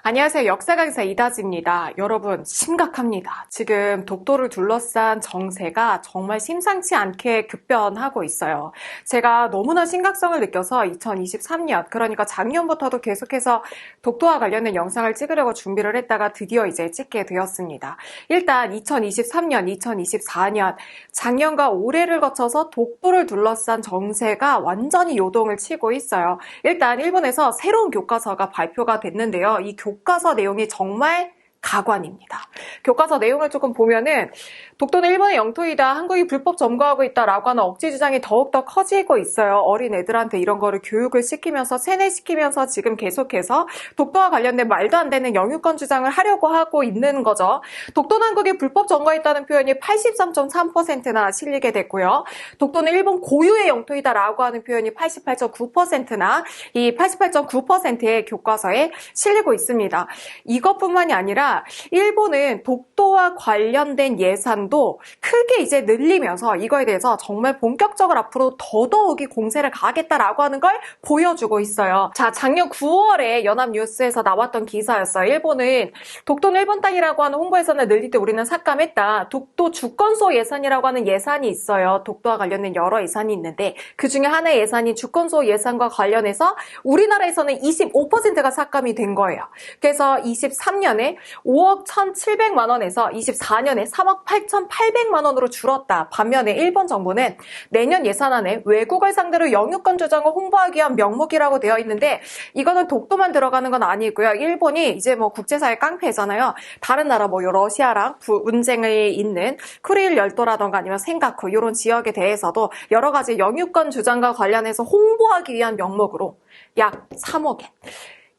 안녕하세요. 역사 강사 이다지입니다. 여러분, 심각합니다. 지금 독도를 둘러싼 정세가 정말 심상치 않게 급변하고 있어요. 제가 너무나 심각성을 느껴서 2023년, 그러니까 작년부터도 계속해서 독도와 관련된 영상을 찍으려고 준비를 했다가 드디어 이제 찍게 되었습니다. 일단 2023년, 2024년, 작년과 올해를 거쳐서 독도를 둘러싼 정세가 완전히 요동을 치고 있어요. 일단 일본에서 새로운 교과서가 발표가 됐는데요. 이 교과서 내용이 정말 가관입니다. 교과서 내용을 조금 보면은 독도는 일본의 영토이다. 한국이 불법 점거하고 있다라고 하는 억지 주장이 더욱더 커지고 있어요. 어린 애들한테 이런 거를 교육을 시키면서 세뇌시키면서 지금 계속해서 독도와 관련된 말도 안 되는 영유권 주장을 하려고 하고 있는 거죠. 독도는 한국이 불법 점거했다는 표현이 83.3%나 실리게 됐고요. 독도는 일본 고유의 영토이다라고 하는 표현이 88.9%나 이 88.9%의 교과서에 실리고 있습니다. 이것뿐만이 아니라 일본은 독도와 관련된 예산도 크게 이제 늘리면서 이거에 대해서 정말 본격적으로 앞으로 더더욱이 공세를 가하겠다라고 하는 걸 보여주고 있어요. 자, 작년 9월에 연합뉴스에서 나왔던 기사였어요. 일본은 독도는 일본 땅이라고 하는 홍보 예산을 늘릴 때 우리는 삭감했다. 독도 주권소 예산이라고 하는 예산이 있어요. 독도와 관련된 여러 예산이 있는데 그 중에 하나의 예산이 주권소 예산과 관련해서 우리나라에서는 25%가 삭감이 된 거예요. 그래서 23년에 5억 1,700만 원에서 24년에 3억 8,800만 원으로 줄었다. 반면에 일본 정부는 내년 예산안에 외국을 상대로 영유권 주장을 홍보하기 위한 명목이라고 되어 있는데 이거는 독도만 들어가는 건 아니고요. 일본이 이제 뭐 국제사회 깡패잖아요. 다른 나라 뭐 러시아랑 분쟁이 있는 쿠릴 열도라던가 아니면 센가쿠 이런 지역에 대해서도 여러 가지 영유권 주장과 관련해서 홍보하기 위한 명목으로 약 3억 엔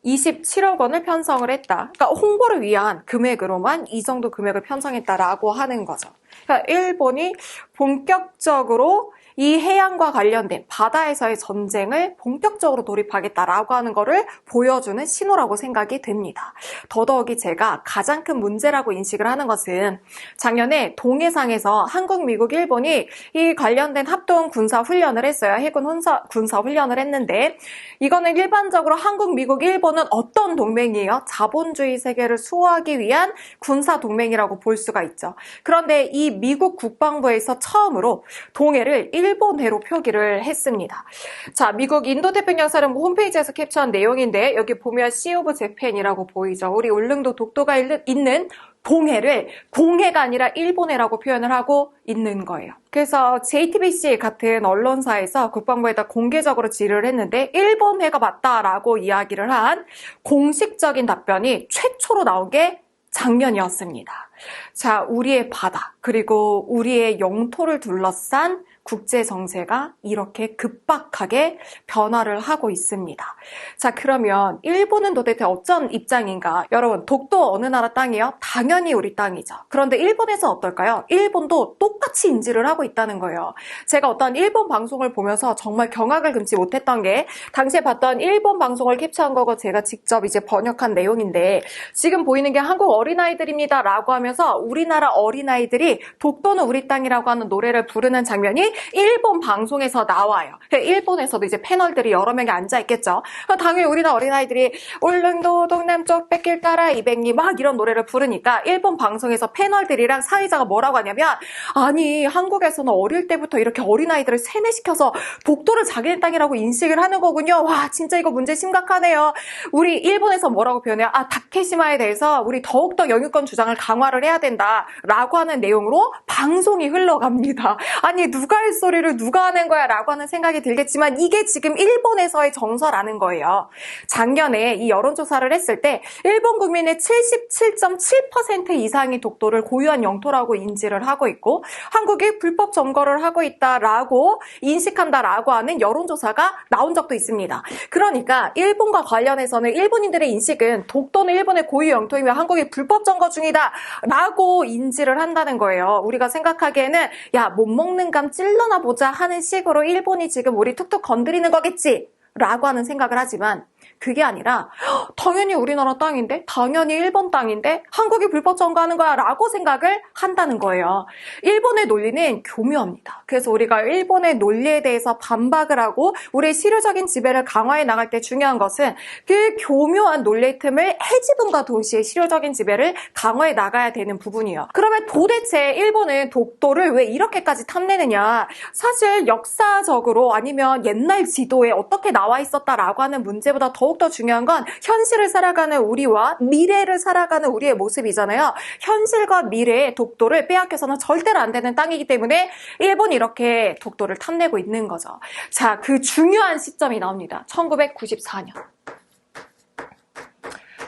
27억 원을 편성을 했다. 그러니까 홍보를 위한 금액으로만 이 정도 금액을 편성했다라고 하는 거죠. 그러니까 일본이 본격적으로 이 해양과 관련된 바다에서의 전쟁을 본격적으로 돌입하겠다라고 하는 거를 보여주는 신호라고 생각이 됩니다. 더더욱이 제가 가장 큰 문제라고 인식을 하는 것은 작년에 동해상에서 한국, 미국, 일본이 이 관련된 합동 군사 훈련을 했어요. 해군 군사 훈련을 했는데 이거는 일반적으로 한국, 미국, 일본은 어떤 동맹이에요? 자본주의 세계를 수호하기 위한 군사 동맹이라고 볼 수가 있죠. 그런데 이 미국 국방부에서 처음으로 동해를 일본해로 표기를 했습니다. 자, 미국 인도태평양사령부 홈페이지에서 캡처한 내용인데 여기 보면 Sea of Japan이라고 보이죠. 우리 울릉도 독도가 있는 동해를 공해가 아니라 일본해라고 표현을 하고 있는 거예요. 그래서 JTBC 같은 언론사에서 국방부에다 공개적으로 질의를 했는데 일본해가 맞다라고 이야기를 한 공식적인 답변이 최초로 나온 게 작년이었습니다. 자, 우리의 바다 그리고 우리의 영토를 둘러싼 국제 정세가 이렇게 급박하게 변화를 하고 있습니다. 자, 그러면 일본은 도대체 어떤 입장인가? 여러분, 독도 어느 나라 땅이에요? 당연히 우리 땅이죠. 그런데 일본에서 어떨까요? 일본도 똑같이 인지를 하고 있다는 거예요. 제가 어떤 일본 방송을 보면서 정말 경악을 금치 못했던 게 당시에 봤던 일본 방송을 캡처한 거고 제가 직접 이제 번역한 내용인데 지금 보이는 게 한국 어린아이들입니다 라고 하면서 우리나라 어린아이들이 독도는 우리 땅이라고 하는 노래를 부르는 장면이 일본 방송에서 나와요. 일본에서도 이제 패널들이 여러 명이 앉아있겠죠. 당연히 우리나라 어린아이들이 울릉도 동남쪽 뺏길 따라 200리 막 이런 노래를 부르니까 일본 방송에서 패널들이랑 사회자가 뭐라고 하냐면 아니 한국에서는 어릴 때부터 이렇게 어린아이들을 세뇌시켜서 독도를 자기네 땅이라고 인식을 하는 거군요. 와 진짜 이거 문제 심각하네요. 우리 일본에서 뭐라고 표현해요? 아 다케시마에 대해서 우리 더욱더 영유권 주장을 강화를 해야 된다라고 하는 내용으로 방송이 흘러갑니다. 아니 누가 할 소리를 누가 하는 거야 라고 하는 생각이 들겠지만 이게 지금 일본에서의 정서라는 거예요. 작년에 이 여론조사를 했을 때 일본 국민의 77.7% 이상이 독도를 고유한 영토라고 인지를 하고 있고 한국이 불법 점거를 하고 있다라고 인식한다라고 하는 여론조사가 나온 적도 있습니다. 그러니까 일본과 관련해서는 일본인들의 인식은 독도는 일본의 고유 영토이며 한국이 불법 점거 중이다 라고 인지를 한다는 거예요. 우리가 생각하기에는 야 못 먹는 감 찔러나 보자 하는 식으로 일본이 지금 우리 툭툭 건드리는 거겠지 라고 하는 생각을 하지만 그게 아니라 당연히 우리나라 땅인데, 당연히 일본 땅인데 한국이 불법 점거하는 거야 라고 생각을 한다는 거예요. 일본의 논리는 교묘합니다. 그래서 우리가 일본의 논리에 대해서 반박을 하고 우리의 실효적인 지배를 강화해 나갈 때 중요한 것은 그 교묘한 논리의 틈을 해집음과 동시에 실효적인 지배를 강화해 나가야 되는 부분이에요. 그러면 도대체 일본은 독도를 왜 이렇게까지 탐내느냐? 사실 역사적으로 아니면 옛날 지도에 어떻게 나와 있었다라고 하는 문제보다 더욱더 중요한 건 현실을 살아가는 우리와 미래를 살아가는 우리의 모습이잖아요. 현실과 미래의 독도를 빼앗겨서는 절대로 안 되는 땅이기 때문에 일본이 이렇게 독도를 탐내고 있는 거죠. 자, 그 중요한 시점이 나옵니다. 1994년.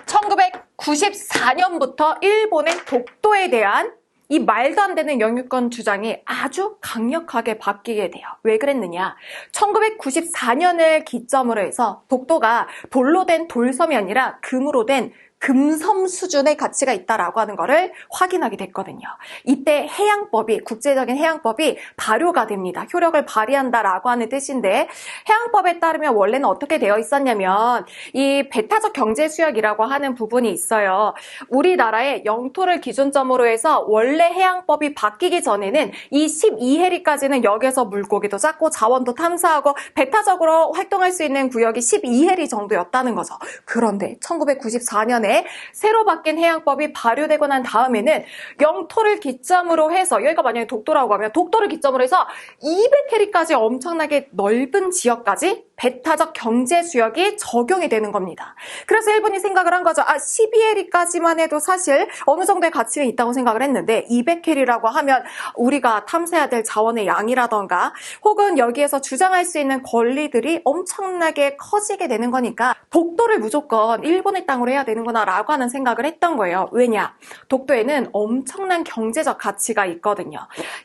1994년부터 일본의 독도에 대한 이 말도 안 되는 영유권 주장이 아주 강력하게 바뀌게 돼요. 왜 그랬느냐? 1994년을 기점으로 해서 독도가 돌로 된 돌섬이 아니라 금으로 된 금섬 수준의 가치가 있다라고 하는 거를 확인하게 됐거든요. 이때 해양법이, 국제적인 해양법이 발효가 됩니다. 효력을 발휘한다라고 하는 뜻인데, 해양법에 따르면 원래는 어떻게 되어 있었냐면 이 배타적 경제 수역이라고 하는 부분이 있어요. 우리나라의 영토를 기준점으로 해서 원래 해양법이 바뀌기 전에는 이 12해리까지는 여기에서 물고기도 잡고 자원도 탐사하고 배타적으로 활동할 수 있는 구역이 12해리 정도였다는 거죠. 그런데 1994년에 새로 바뀐 해양법이 발효되고 난 다음에는 영토를 기점으로 해서, 여기가 만약에 독도라고 하면 독도를 기점으로 해서 200해리까지 엄청나게 넓은 지역까지 배타적 경제 수역이 적용이 되는 겁니다. 그래서 일본이 생각을 한 거죠. 12해리까지만 해도 사실 어느 정도의 가치는 있다고 생각을 했는데 200해리라고 하면 우리가 탐사해야 될 자원의 양이라던가 혹은 여기에서 주장할 수 있는 권리들이 엄청나게 커지게 되는 거니까 독도를 무조건 일본의 땅으로 해야 되는구나 라고 하는 생각을 했던 거예요. 왜냐? 독도에는 엄청난 경제적 가치가 있거든요.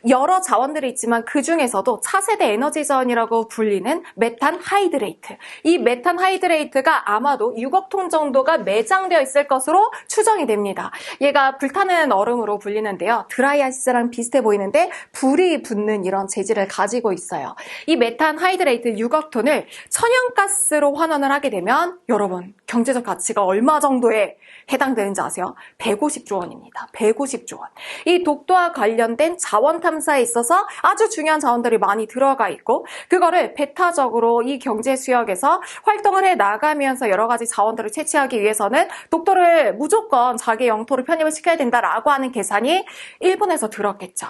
여러 자원들이 있지만 그 중에서도 차세대 에너지 자원이라고 불리는 메탄 하이드레이트. 이 메탄 하이드레이트가 아마도 6억 톤 정도가 매장되어 있을 것으로 추정이 됩니다. 얘가 불타는 얼음으로 불리는데요. 드라이아이스랑 비슷해 보이는데 불이 붙는 이런 재질을 가지고 있어요. 이 메탄 하이드레이트 6억 톤을 천연가스로 환원을 하게 되면 여러분 경제적 가치가 얼마 정도에 해당되는지 아세요? 150조 원입니다. 150조 원. 이 독도와 관련된 자원 탐사에 있어서 아주 중요한 자원들이 많이 들어가 있고 그거를 배타적으로 이 경제 수역에서 활동을 해 나가면서 여러 가지 자원들을 채취하기 위해서는 독도를 무조건 자기 영토로 편입을 시켜야 된다라고 하는 계산이 일본에서 들었겠죠.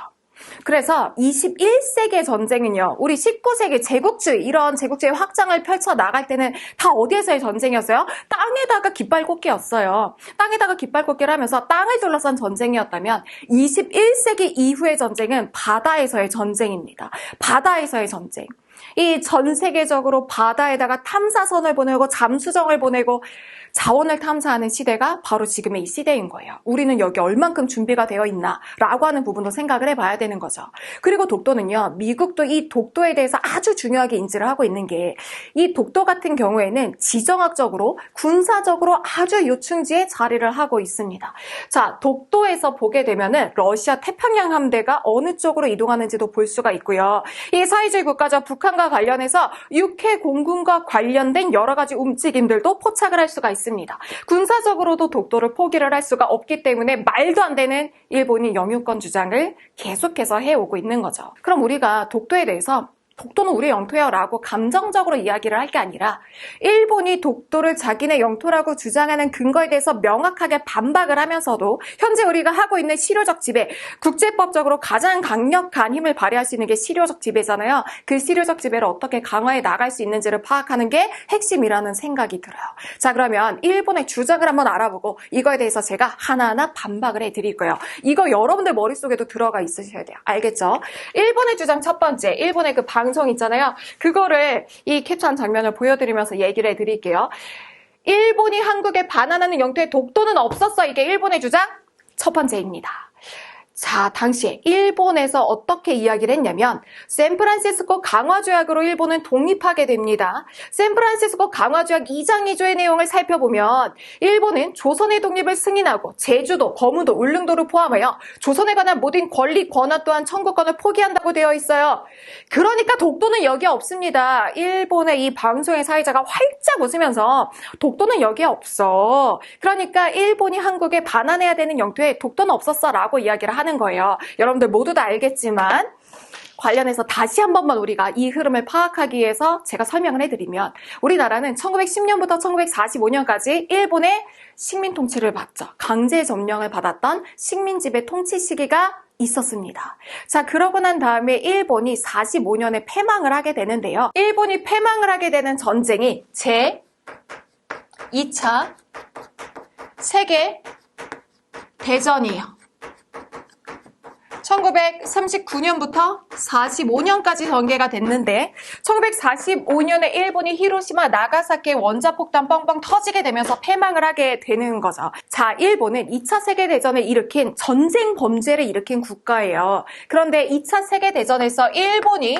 그래서 21세기의 전쟁은요, 우리 19세기 제국주의, 이런 제국주의 확장을 펼쳐 나갈 때는 다 어디에서의 전쟁이었어요? 땅에다가 깃발 꽂기였어요. 땅에다가 깃발 꽂기를 하면서 땅을 둘러싼 전쟁이었다면 21세기 이후의 전쟁은 바다에서의 전쟁입니다. 바다에서의 전쟁. 이 전 세계적으로 바다에다가 탐사선을 보내고 잠수정을 보내고 자원을 탐사하는 시대가 바로 지금의 이 시대인 거예요. 우리는 여기 얼만큼 준비가 되어 있나 라고 하는 부분도 생각을 해봐야 되는 거죠. 그리고 독도는요, 미국도 이 독도에 대해서 아주 중요하게 인지를 하고 있는 게 이 독도 같은 경우에는 지정학적으로 군사적으로 아주 요충지에 자리를 하고 있습니다. 자, 독도에서 보게 되면은 러시아 태평양 함대가 어느 쪽으로 이동하는지도 볼 수가 있고요. 이 사회주의 국가죠. 북한과 관련해서 육해 공군과 관련된 여러 가지 움직임들도 포착을 할 수가 있습니다. 군사적으로도 독도를 포기를 할 수가 없기 때문에 말도 안 되는 일본이 영유권 주장을 계속해서 해오고 있는 거죠. 그럼 우리가 독도에 대해서 독도는 우리의 영토야 라고 감정적으로 이야기를 할 게 아니라 일본이 독도를 자기네 영토라고 주장하는 근거에 대해서 명확하게 반박을 하면서도 현재 우리가 하고 있는 실효적 지배, 국제법적으로 가장 강력한 힘을 발휘할 수 있는 게 실효적 지배잖아요. 그 실효적 지배를 어떻게 강화해 나갈 수 있는지를 파악하는 게 핵심이라는 생각이 들어요. 자, 그러면 일본의 주장을 한번 알아보고 이거에 대해서 제가 하나하나 반박을 해드릴 거예요. 이거 여러분들 머릿속에도 들어가 있으셔야 돼요. 알겠죠? 일본의 주장 첫 번째, 일본의 그 방송 있잖아요. 그거를 이 캡처한 장면을 보여드리면서 얘기를 해드릴게요. 일본이 한국에 반환하는 영토에 독도는 없었어. 이게 일본의 주장 첫 번째입니다. 자, 당시에 일본에서 어떻게 이야기를 했냐면 샌프란시스코 강화조약으로 일본은 독립하게 됩니다. 샌프란시스코 강화조약 2장 2조의 내용을 살펴보면 일본은 조선의 독립을 승인하고 제주도, 거무도, 울릉도를 포함하여 조선에 관한 모든 권리, 권한 또한 청구권을 포기한다고 되어 있어요. 그러니까 독도는 여기에 없습니다. 일본의 이 방송의 사회자가 활짝 웃으면서 독도는 여기에 없어. 그러니까 일본이 한국에 반환해야 되는 영토에 독도는 없었어 라고 이야기를 하는 거예요. 여러분들 모두 다 알겠지만 관련해서 다시 한 번만 우리가 이 흐름을 파악하기 위해서 제가 설명을 해드리면 우리나라는 1910년부터 1945년까지 일본의 식민 통치를 받죠. 강제 점령을 받았던 식민 지배 통치 시기가 있었습니다. 자, 그러고 난 다음에 일본이 45년에 패망을 하게 되는데요. 일본이 패망을 하게 되는 전쟁이 제 2차 세계 대전이에요. 1939년부터 45년까지 전개가 됐는데 1945년에 일본이 히로시마, 나가사키에 원자폭탄 뻥뻥 터지게 되면서 패망을 하게 되는 거죠. 자, 일본은 2차 세계대전을 일으킨 전쟁 범죄를 일으킨 국가예요. 그런데 2차 세계대전에서 일본이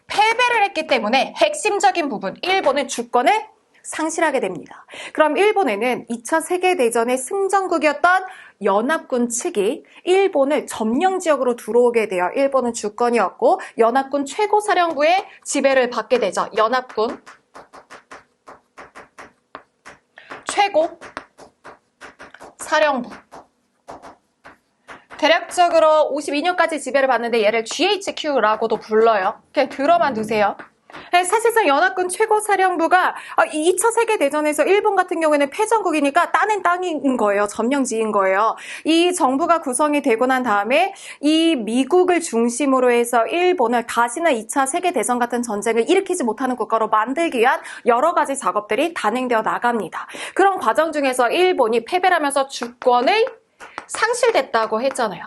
패배를 했기 때문에 핵심적인 부분, 일본은 주권을 상실하게 됩니다. 그럼 일본에는 2차 세계대전의 승전국이었던 연합군 측이 일본을 점령지역으로 들어오게 돼요. 일본은 주권이었고 연합군 최고사령부의 지배를 받게 되죠. 연합군 최고사령부. 대략적으로 52년까지 지배를 받는데 얘를 GHQ라고도 불러요. 그냥 들어만 두세요. 사실상 연합군 최고사령부가 2차 세계대전에서 일본 같은 경우에는 패전국이니까 따낸 땅인 거예요. 점령지인 거예요. 이 정부가 구성이 되고 난 다음에 이 미국을 중심으로 해서 일본을 다시는 2차 세계대전 같은 전쟁을 일으키지 못하는 국가로 만들기 위한 여러 가지 작업들이 단행되어 나갑니다. 그런 과정 중에서 일본이 패배를 하면서 주권을 상실됐다고 했잖아요.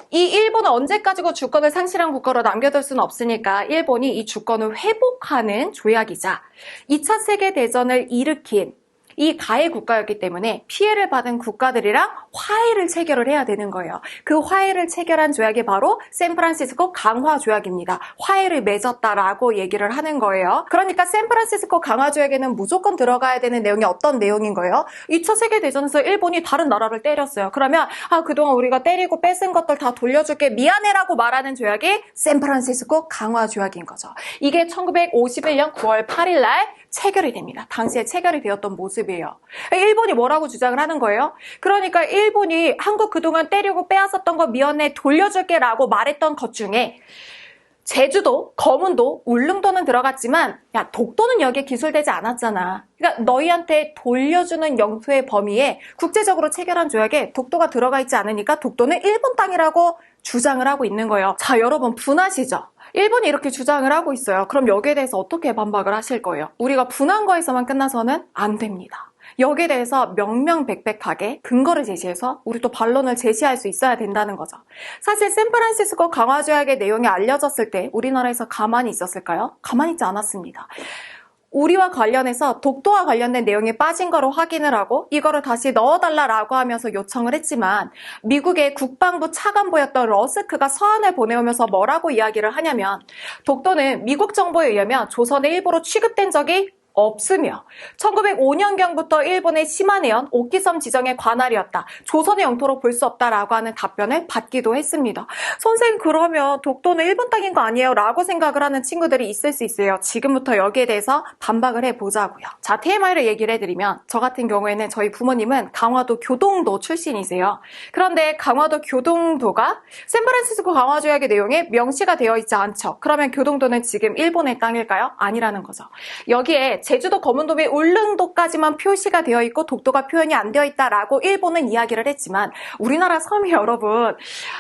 이 일본은 언제까지고 주권을 상실한 국가로 남겨둘 수는 없으니까 일본이 이 주권을 회복하는 조약이자 2차 세계대전을 일으킨 이 가해 국가였기 때문에 피해를 받은 국가들이랑 화해를 체결을 해야 되는 거예요. 그 화해를 체결한 조약이 바로 샌프란시스코 강화 조약입니다. 화해를 맺었다라고 얘기를 하는 거예요. 그러니까 샌프란시스코 강화 조약에는 무조건 들어가야 되는 내용이 어떤 내용인 거예요? 2차 세계대전에서 일본이 다른 나라를 때렸어요. 그러면 그동안 우리가 때리고 뺏은 것들 다 돌려줄게 미안해라고 말하는 조약이 샌프란시스코 강화 조약인 거죠. 이게 1951년 9월 8일 날 체결이 됩니다. 당시에 체결이 되었던 모습이에요. 일본이 뭐라고 주장을 하는 거예요? 그러니까 일본이 한국 그동안 때리고 빼앗았던 거 미안해 돌려줄게 라고 말했던 것 중에 제주도, 거문도, 울릉도는 들어갔지만 야 독도는 여기에 기술되지 않았잖아. 그러니까 너희한테 돌려주는 영토의 범위에 국제적으로 체결한 조약에 독도가 들어가 있지 않으니까 독도는 일본 땅이라고 주장을 하고 있는 거예요. 자, 여러분 분하시죠? 일본이 이렇게 주장을 하고 있어요. 그럼 여기에 대해서 어떻게 반박을 하실 거예요? 우리가 분한 거에서만 끝나서는 안 됩니다. 여기에 대해서 명명백백하게 근거를 제시해서 우리 또 반론을 제시할 수 있어야 된다는 거죠. 사실 샌프란시스코 강화 조약의 내용이 알려졌을 때 우리나라에서 가만히 있었을까요? 가만히 있지 않았습니다. 우리와 관련해서 독도와 관련된 내용이 빠진 거로 확인을 하고 이거를 다시 넣어달라라고 하면서 요청을 했지만 미국의 국방부 차관보였던 러스크가 서한을 보내오면서 뭐라고 이야기를 하냐면 독도는 미국 정부에 의하면 조선의 일부로 취급된 적이 없으며 1905년경부터 일본의 시마네현 오키섬 지정의 관할이었다. 조선의 영토로 볼 수 없다라고 하는 답변을 받기도 했습니다. 선생님 그러면 독도는 일본 땅인 거 아니에요? 라고 생각을 하는 친구들이 있을 수 있어요. 지금부터 여기에 대해서 반박을 해보자고요. 자, TMI를 얘기를 해드리면 저 같은 경우에는 저희 부모님은 강화도 교동도 출신이세요. 그런데 강화도 교동도가 샌프란시스코 강화조약의 내용에 명시가 되어 있지 않죠. 그러면 교동도는 지금 일본의 땅일까요? 아니라는 거죠. 여기에 제주도, 거문도 및 울릉도까지만 표시가 되어 있고 독도가 표현이 안 되어 있다라고 일본은 이야기를 했지만 우리나라 섬이 여러분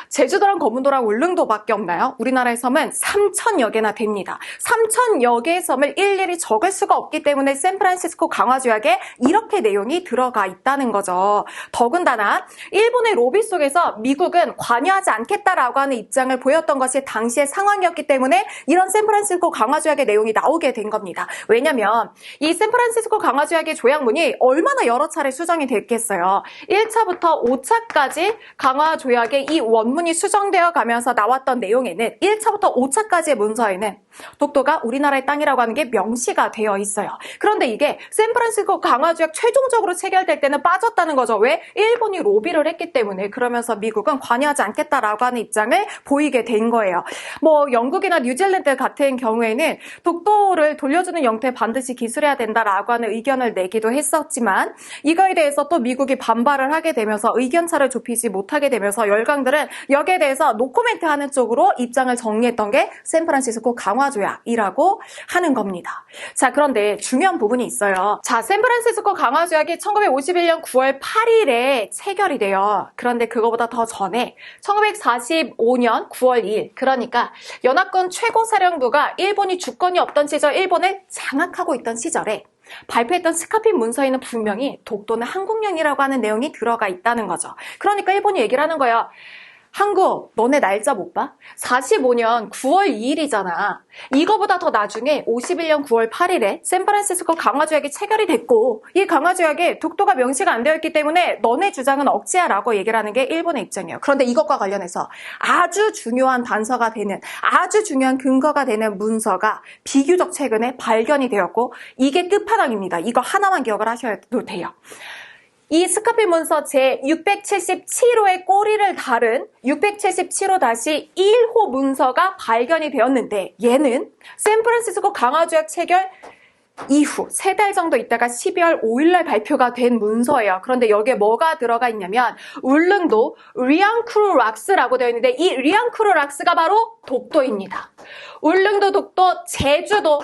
제주도랑 거문도랑 울릉도밖에 없나요? 우리나라의 섬은 3,000여 개나 됩니다. 3,000여 개의 섬을 일일이 적을 수가 없기 때문에 샌프란시스코 강화 조약에 이렇게 내용이 들어가 있다는 거죠. 더군다나 일본의 로비 속에서 미국은 관여하지 않겠다라고 하는 입장을 보였던 것이 당시의 상황이었기 때문에 이런 샌프란시스코 강화 조약의 내용이 나오게 된 겁니다. 왜냐면 이 샌프란시스코 강화조약의 조약문이 얼마나 여러 차례 수정이 됐겠어요. 1차부터 5차까지 강화조약의 이 원문이 수정되어 가면서 나왔던 내용에는 1차부터 5차까지의 문서에는 독도가 우리나라의 땅이라고 하는 게 명시가 되어 있어요. 그런데 이게 샌프란시스코 강화조약 최종적으로 체결될 때는 빠졌다는 거죠. 왜? 일본이 로비를 했기 때문에. 그러면서 미국은 관여하지 않겠다라고 하는 입장을 보이게 된 거예요. 뭐 영국이나 뉴질랜드 같은 경우에는 독도를 돌려주는 형태 반드시 기술해야 된다라고 하는 의견을 내기도 했었지만 이거에 대해서 또 미국이 반발을 하게 되면서 의견차를 좁히지 못하게 되면서 열강들은 여기에 대해서 노코멘트 하는 쪽으로 입장을 정리했던 게 샌프란시스코 강화조약이라고 하는 겁니다. 자, 그런데 중요한 부분이 있어요. 자, 샌프란시스코 강화조약이 1951년 9월 8일에 체결이 돼요. 그런데 그거보다 더 전에 1945년 9월 2일, 그러니까 연합군 최고사령부가 일본이 주권이 없던 시절 일본을 장악하고 있던 시절에 발표했던 스카핀 문서에는 분명히 독도는 한국령이라고 하는 내용이 들어가 있다는 거죠. 그러니까 일본이 얘기를 하는 거예요. 한국, 너네 날짜 못 봐? 45년 9월 2일이잖아. 이거보다 더 나중에 51년 9월 8일에 샌프란시스코 강화조약이 체결이 됐고 이 강화조약에 독도가 명시가 안 되어 있기 때문에 너네 주장은 억지야 라고 얘기를 하는 게 일본의 입장이에요. 그런데 이것과 관련해서 아주 중요한 단서가 되는, 아주 중요한 근거가 되는 문서가 비교적 최근에 발견이 되었고 이게 끝판왕입니다. 이거 하나만 기억을 하셔도 돼요. 이 스카핀 문서 제677호의 꼬리를 다룬 677호-1호 문서가 발견이 되었는데 얘는 샌프란시스코 강화조약 체결 이후 3달 정도 있다가 12월 5일날 발표가 된 문서예요. 그런데 여기에 뭐가 들어가 있냐면 울릉도 리앙크루락스라고 되어 있는데 이 리앙크루락스가 바로 독도입니다. 울릉도, 독도, 제주도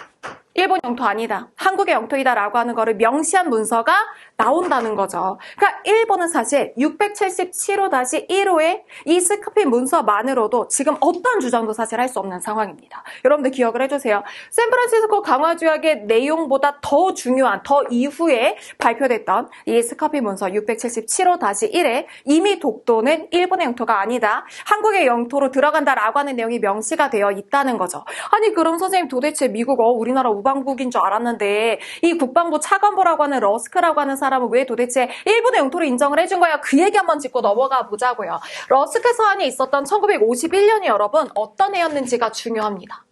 일본 영토 아니다. 한국의 영토이다 라고 하는 거를 명시한 문서가 나온다는 거죠. 그러니까 일본은 사실 677호-1호의 이 스카핀 문서만으로도 지금 어떤 주장도 사실 할 수 없는 상황입니다. 여러분들 기억을 해주세요. 샌프란시스코 강화조약의 내용보다 더 중요한, 더 이후에 발표됐던 이 스카핀 문서 677호-1에 이미 독도는 일본의 영토가 아니다. 한국의 영토로 들어간다라고 하는 내용이 명시가 되어 있다는 거죠. 아니 그럼 선생님 도대체 미국 우리나라 우방국인 줄 알았는데 이 국방부 차관보라고 하는 러스크라고 하는 사람은 왜 도대체 일본의 영토를 인정을 해준 거야? 그 얘기 한번 짚고 넘어가 보자고요. 러스크 서한이 있었던 1951년이 여러분 어떤 해였는지가 중요합니다.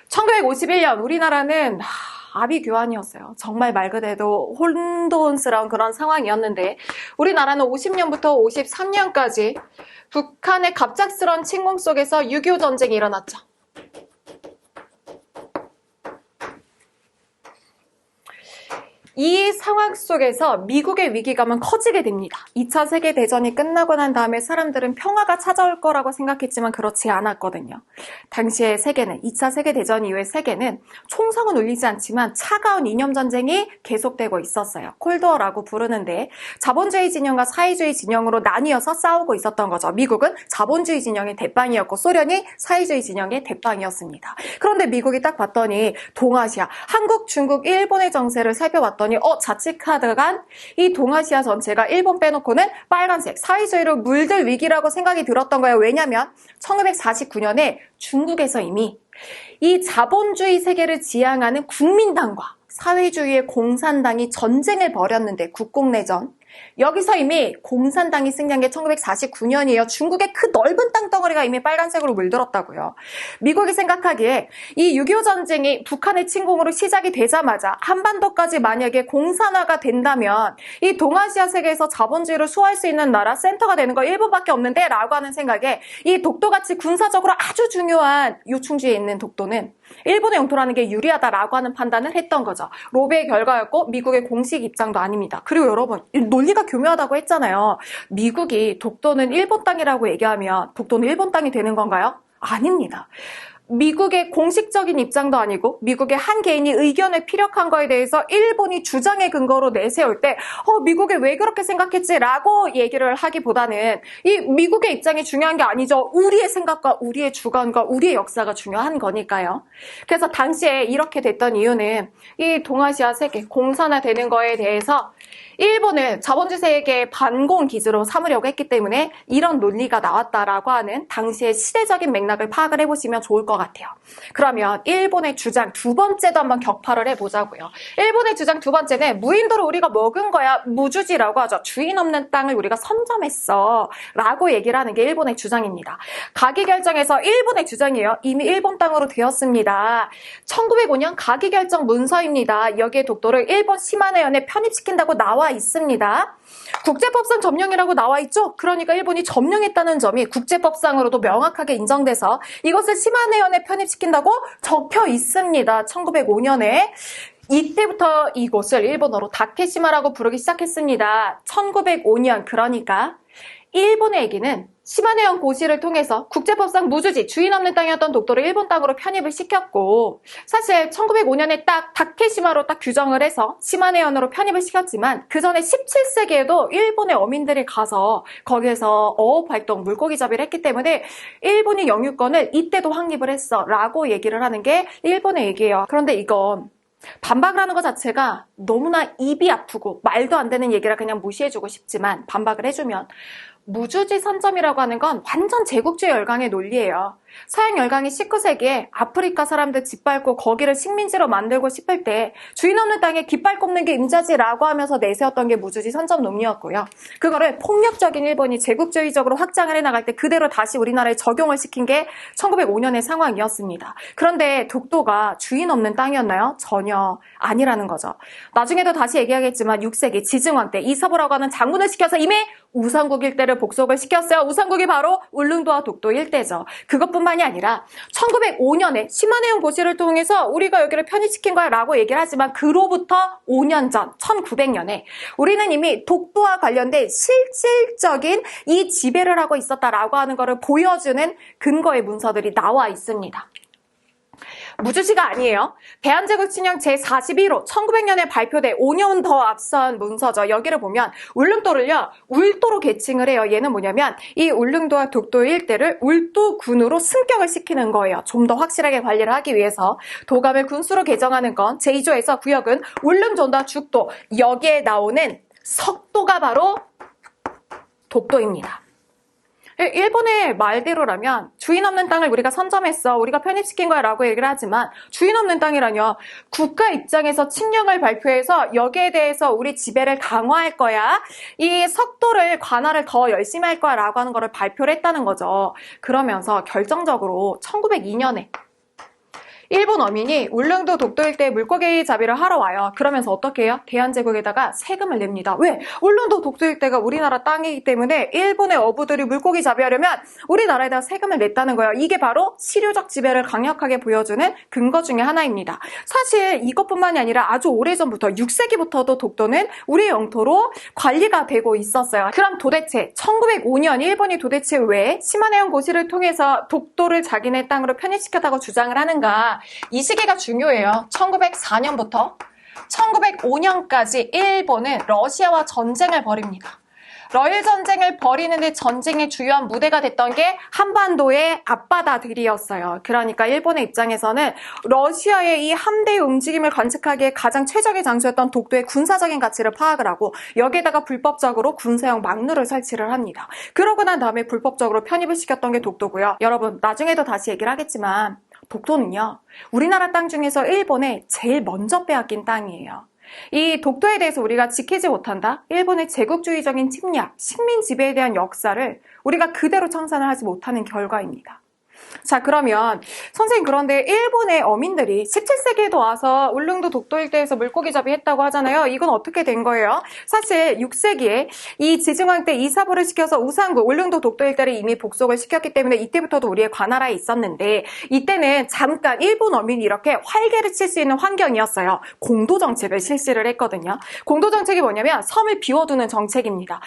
1951년 우리나라는 아비규환이었어요. 정말 말 그대로 혼돈스러운 그런 상황이었는데 우리나라는 50년부터 53년까지 북한의 갑작스러운 침공 속에서 6.25 전쟁이 일어났죠. 이 상황 속에서 미국의 위기감은 커지게 됩니다. 2차 세계대전이 끝나고 난 다음에 사람들은 평화가 찾아올 거라고 생각했지만 그렇지 않았거든요. 당시의 세계는, 2차 세계대전 이후의 세계는 총성은 울리지 않지만 차가운 이념전쟁이 계속되고 있었어요. 콜드워라고 부르는데 자본주의 진영과 사회주의 진영으로 나뉘어서 싸우고 있었던 거죠. 미국은 자본주의 진영의 대빵이었고 소련이 사회주의 진영의 대빵이었습니다. 그런데 미국이 딱 봤더니 동아시아, 한국, 중국, 일본의 정세를 살펴봤더니 자칫하다간 이 동아시아 전체가 일본 빼놓고는 빨간색 사회주의로 물들 위기라고 생각이 들었던 거예요. 왜냐하면 1949년에 중국에서 이미 이 자본주의 세계를 지향하는 국민당과 사회주의의 공산당이 전쟁을 벌였는데 국공내전. 여기서 이미 공산당이 승리한 게 1949년이에요. 중국의 그 넓은 땅덩어리가 이미 빨간색으로 물들었다고요. 미국이 생각하기에 이 6.25 전쟁이 북한의 침공으로 시작이 되자마자 한반도까지 만약에 공산화가 된다면 이 동아시아 세계에서 자본주의를 수호할 수 있는 나라 센터가 되는 거 일본밖에 없는데 라고 하는 생각에 이 독도같이 군사적으로 아주 중요한 요충지에 있는 독도는 일본의 영토라는 게 유리하다라고 하는 판단을 했던 거죠. 로비의 결과였고 미국의 공식 입장도 아닙니다. 그리고 여러분 논리가 교묘하다고 했잖아요. 미국이 독도는 일본 땅이라고 얘기하면 독도는 일본 땅이 되는 건가요? 아닙니다. 미국의 공식적인 입장도 아니고 미국의 한 개인이 의견을 피력한 거에 대해서 일본이 주장의 근거로 내세울 때 미국이 왜 그렇게 생각했지라고 얘기를 하기보다는 이 미국의 입장이 중요한 게 아니죠. 우리의 생각과 우리의 주관과 우리의 역사가 중요한 거니까요. 그래서 당시에 이렇게 됐던 이유는 이 동아시아 세계 공산화되는 거에 대해서 일본을 자본주의 세계의 반공 기지로 삼으려고 했기 때문에 이런 논리가 나왔다라고 하는 당시의 시대적인 맥락을 파악을 해보시면 좋을 것 같아요. 그러면 일본의 주장 두 번째도 한번 격파를 해보자고요. 일본의 주장 두 번째는 무인도를 우리가 먹은 거야, 무주지라고 하죠. 주인 없는 땅을 우리가 선점했어 라고 얘기를 하는 게 일본의 주장입니다. 가기결정에서 일본의 주장이에요. 이미 일본 땅으로 되었습니다. 1905년 가기결정 문서입니다. 여기에 독도를 일본 시마네현에 편입시킨다고 나와 있습니다. 국제법상 점령이라고 나와 있죠? 그러니까 일본이 점령했다는 점이 국제법상으로도 명확하게 인정돼서 이것을 시마네현에 편입시킨다고 적혀 있습니다. 1905년에 이때부터 이곳을 일본어로 다케시마라고 부르기 시작했습니다. 1905년, 그러니까 일본의 얘기는 시마네현 고시를 통해서 국제법상 무주지, 주인 없는 땅이었던 독도를 일본 땅으로 편입을 시켰고, 사실 1905년에 딱 다케시마로 딱 규정을 해서 시마네현으로 편입을 시켰지만 그 전에 17세기에도 일본의 어민들이 가서 거기에서 어업활동, 물고기 잡이를 했기 때문에 일본이 영유권을 이때도 확립을 했어 라고 얘기를 하는 게 일본의 얘기예요. 그런데 이건 반박을 하는 것 자체가 너무나 입이 아프고 말도 안 되는 얘기라 그냥 무시해주고 싶지만, 반박을 해주면 무주지 선점이라고 하는 건 완전 제국주의 열강의 논리예요. 서양 열강이 19세기에 아프리카 사람들 짓밟고 거기를 식민지로 만들고 싶을 때 주인 없는 땅에 깃발 꼽는 게 임자지라고 하면서 내세웠던 게 무주지 선점 논리였고요. 그거를 폭력적인 일본이 제국주의적으로 확장을 해나갈 때 그대로 다시 우리나라에 적용을 시킨 게 1905년의 상황이었습니다. 그런데 독도가 주인 없는 땅이었나요? 전혀 아니라는 거죠. 나중에도 다시 얘기하겠지만 6세기 지증왕 때 이사부라고 하는 장군을 시켜서 이미 우상국 일대를 복속을 시켰어요. 우상국이 바로 울릉도와 독도 일대죠. 그것뿐만이 아니라 1905년에 시마네현 고시를 통해서 우리가 여기를 편입시킨 거야 라고 얘기를 하지만 그로부터 5년 전 1900년에 우리는 이미 독도와 관련된 실질적인 이 지배를 하고 있었다라고 하는 것을 보여주는 근거의 문서들이 나와 있습니다. 무주지가 아니에요. 대한제국 친령 제41호 1900년에 발표돼 5년 더 앞선 문서죠. 여기를 보면 울릉도를요, 울도로 계칭을 해요. 얘는 뭐냐면 이 울릉도와 독도 일대를 울도군으로 승격을 시키는 거예요. 좀 더 확실하게 관리를 하기 위해서 도감을 군수로 개정하는 건 제2조에서 구역은 울릉도와 죽도, 여기에 나오는 석도가 바로 독도입니다. 일본의 말대로라면 주인 없는 땅을 우리가 선점했어, 우리가 편입시킨 거야 라고 얘기를 하지만 주인 없는 땅이라뇨. 국가 입장에서 칙령을 발표해서 여기에 대해서 우리 지배를 강화할 거야, 이 석도를 관할을 더 열심히 할 거야 라고 하는 거를 발표를 했다는 거죠. 그러면서 결정적으로 1902년에 일본 어민이 울릉도 독도 일대에 물고기 잡이를 하러 와요. 그러면서 어떻게 해요? 대한제국에다가 세금을 냅니다. 왜? 울릉도 독도 일대가 우리나라 땅이기 때문에 일본의 어부들이 물고기 잡이하려면 우리나라에다 세금을 냈다는 거예요. 이게 바로 실효적 지배를 강력하게 보여주는 근거 중에 하나입니다. 사실 이것뿐만이 아니라 아주 오래전부터 6세기부터도 독도는 우리의 영토로 관리가 되고 있었어요. 그럼 도대체 1905년 일본이 도대체 왜 시마네현 고시를 통해서 독도를 자기네 땅으로 편입시켰다고 주장을 하는가? 이 시기가 중요해요. 1904년부터 1905년까지 일본은 러시아와 전쟁을 벌입니다. 러일 전쟁을 벌이는데 전쟁의 주요한 무대가 됐던 게 한반도의 앞바다들이었어요. 그러니까 일본의 입장에서는 러시아의 이 함대의 움직임을 관측하기에 가장 최적의 장소였던 독도의 군사적인 가치를 파악을 하고 여기에다가 불법적으로 군사용 막루를 설치를 합니다. 그러고 난 다음에 불법적으로 편입을 시켰던 게 독도고요. 여러분, 나중에도 다시 얘기를 하겠지만 독도는요, 우리나라 땅 중에서 일본에 제일 먼저 빼앗긴 땅이에요. 이 독도에 대해서 우리가 지키지 못한다? 일본의 제국주의적인 침략, 식민 지배에 대한 역사를 우리가 그대로 청산을 하지 못하는 결과입니다. 자, 그러면 선생님, 그런데 일본의 어민들이 17세기에도 와서 울릉도 독도 일대에서 물고기 잡이 했다고 하잖아요. 이건 어떻게 된 거예요? 사실 6세기에 이 지증왕 때 이사부를 시켜서 우상국, 울릉도 독도 일대를 이미 복속을 시켰기 때문에 이때부터도 우리의 관할하에 있었는데 이때는 잠깐 일본 어민이 이렇게 활개를 칠 수 있는 환경이었어요. 공도정책을 실시를 했거든요. 공도정책이 뭐냐면 섬을 비워두는 정책입니다.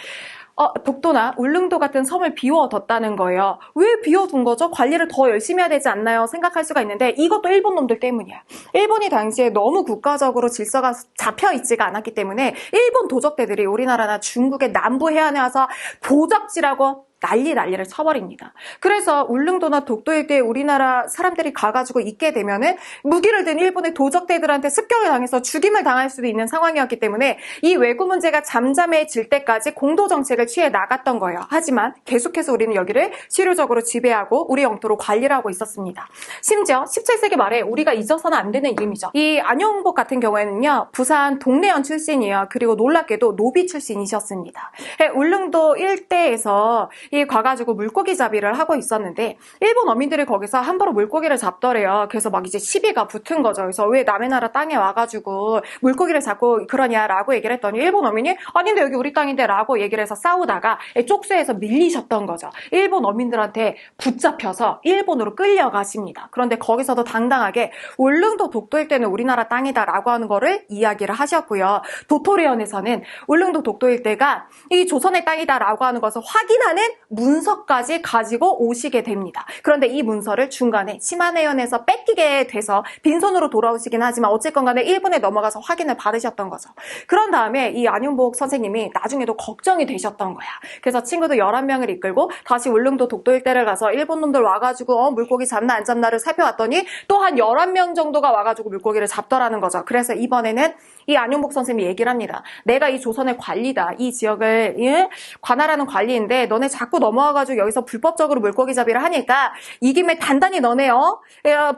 독도나 울릉도 같은 섬을 비워뒀다는 거예요. 왜 비워둔 거죠? 관리를 더 열심히 해야 되지 않나요? 생각할 수가 있는데 이것도 일본 놈들 때문이야. 일본이 당시에 너무 국가적으로 질서가 잡혀있지가 않았기 때문에 일본 도적대들이 우리나라나 중국의 남부 해안에 와서 도적질하고 난리를 쳐버립니다. 그래서 울릉도나 독도 일대에 우리나라 사람들이 가가지고 있게 되면은 무기를 든 일본의 도적대들한테 습격을 당해서 죽임을 당할 수도 있는 상황이었기 때문에 이 왜구 문제가 잠잠해질 때까지 공도 정책을 취해 나갔던 거예요. 하지만 계속해서 우리는 여기를 실효적으로 지배하고 우리 영토로 관리를 하고 있었습니다. 심지어 17세기 말에 우리가 잊어서는 안 되는 이름이죠. 이 안용복 같은 경우에는요, 부산 동래현 출신이에요. 그리고 놀랍게도 노비 출신이셨습니다. 울릉도 일대에서 이 가가지고 물고기 잡이를 하고 있었는데 일본 어민들이 거기서 함부로 물고기를 잡더래요. 그래서 막 이제 시비가 붙은 거죠. 그래서 왜 남의 나라 땅에 와가지고 물고기를 잡고 그러냐라고 얘기를 했더니 일본 어민이 아닌데 여기 우리 땅인데 라고 얘기를 해서 싸우다가 쪽수에서 밀리셨던 거죠. 일본 어민들한테 붙잡혀서 일본으로 끌려가십니다. 그런데 거기서도 당당하게 울릉도 독도 일대는 우리나라 땅이다 라고 하는 거를 이야기를 하셨고요. 도토리현에서는 울릉도 독도 일대가 이 조선의 땅이다 라고 하는 것을 확인하는 문서까지 가지고 오시게 됩니다. 그런데 이 문서를 중간에 시마네현에서 뺏기게 돼서 빈손으로 돌아오시긴 하지만 어쨌건 간에 일본에 넘어가서 확인을 받으셨던 거죠. 그런 다음에 이 안윤복 선생님이 나중에도 걱정이 되셨던 거야. 그래서 친구들 11명을 이끌고 다시 울릉도 독도 일대를 가서 일본 놈들 와가지고 물고기 잡나 안 잡나를 살펴봤더니 또 한 11명 정도가 와가지고 물고기를 잡더라는 거죠. 그래서 이번에는 이 안윤복 선생님이 얘기를 합니다. 내가 이 조선의 관리다. 이 지역을 관할하는 관리인데 너네 자꾸 넘어와가지고 여기서 불법적으로 물고기 잡이를 하니까 이 김에 단단히 너네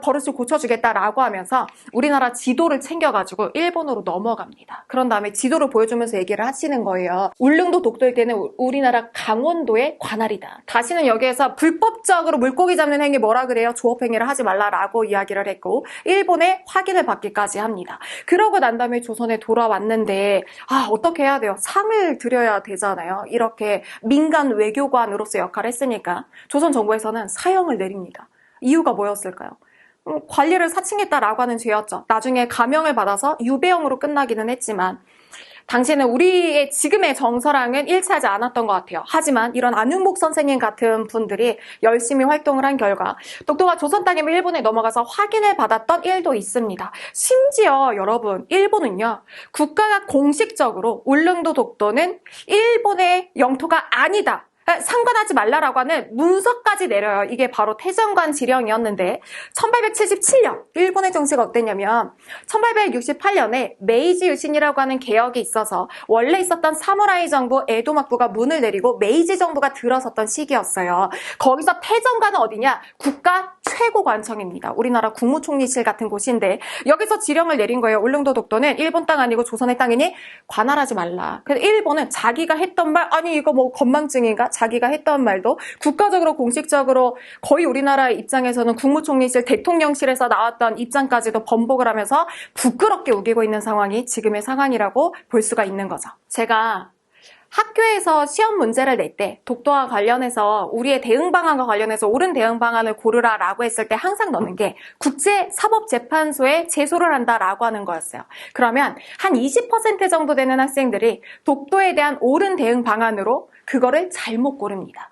버릇을 고쳐주겠다라고 하면서 우리나라 지도를 챙겨가지고 일본으로 넘어갑니다. 그런 다음에 지도를 보여주면서 얘기를 하시는 거예요. 울릉도 독도 일대는 우리나라 강원도의 관할이다. 다시는 여기에서 불법적으로 물고기 잡는 행위 뭐라 그래요? 조업행위를 하지 말라라고 이야기를 했고 일본의 확인을 받기까지 합니다. 그러고 난 다음에 조선에 돌아왔는데 어떻게 해야 돼요? 상을 드려야 되잖아요. 이렇게 민간 외교관으로서 역할을 했으니까 조선 정부에서는 사형을 내립니다. 이유가 뭐였을까요? 관리를 사칭했다라고 하는 죄였죠. 나중에 감형을 받아서 유배형으로 끝나기는 했지만 당시에는 우리의 지금의 정서랑은 일치하지 않았던 것 같아요. 하지만 이런 안윤복 선생님 같은 분들이 열심히 활동을 한 결과 독도가 조선 땅이면 일본에 넘어가서 확인을 받았던 일도 있습니다. 심지어 여러분, 일본은요, 국가가 공식적으로 울릉도 독도는 일본의 영토가 아니다, 상관하지 말라라고 하는 문서까지 내려요. 이게 바로 태정관 지령이었는데 1877년 일본의 정치가 어땠냐면 1868년에 메이지 유신이라고 하는 개혁이 있어서 원래 있었던 사무라이 정부 에도막부가 문을 내리고 메이지 정부가 들어섰던 시기였어요. 거기서 태정관은 어디냐? 국가 최고관청입니다. 우리나라 국무총리실 같은 곳인데 여기서 지령을 내린 거예요. 울릉도 독도는 일본 땅 아니고 조선의 땅이니 관할하지 말라. 그래서 일본은 자기가 했던 말, 아니 이거 뭐 건망증인가? 자기가 했던 말도 국가적으로 공식적으로 거의 우리나라 입장에서는 국무총리실 대통령실에서 나왔던 입장까지도 번복을 하면서 부끄럽게 우기고 있는 상황이 지금의 상황이라고 볼 수가 있는 거죠. 제가 학교에서 시험 문제를 낼 때 독도와 관련해서 우리의 대응 방안과 관련해서 옳은 대응 방안을 고르라라고 했을 때 항상 넣는 게 국제사법재판소에 제소를 한다라고 하는 거였어요. 그러면 한 20% 정도 되는 학생들이 독도에 대한 옳은 대응 방안으로 그거를 잘못 고릅니다.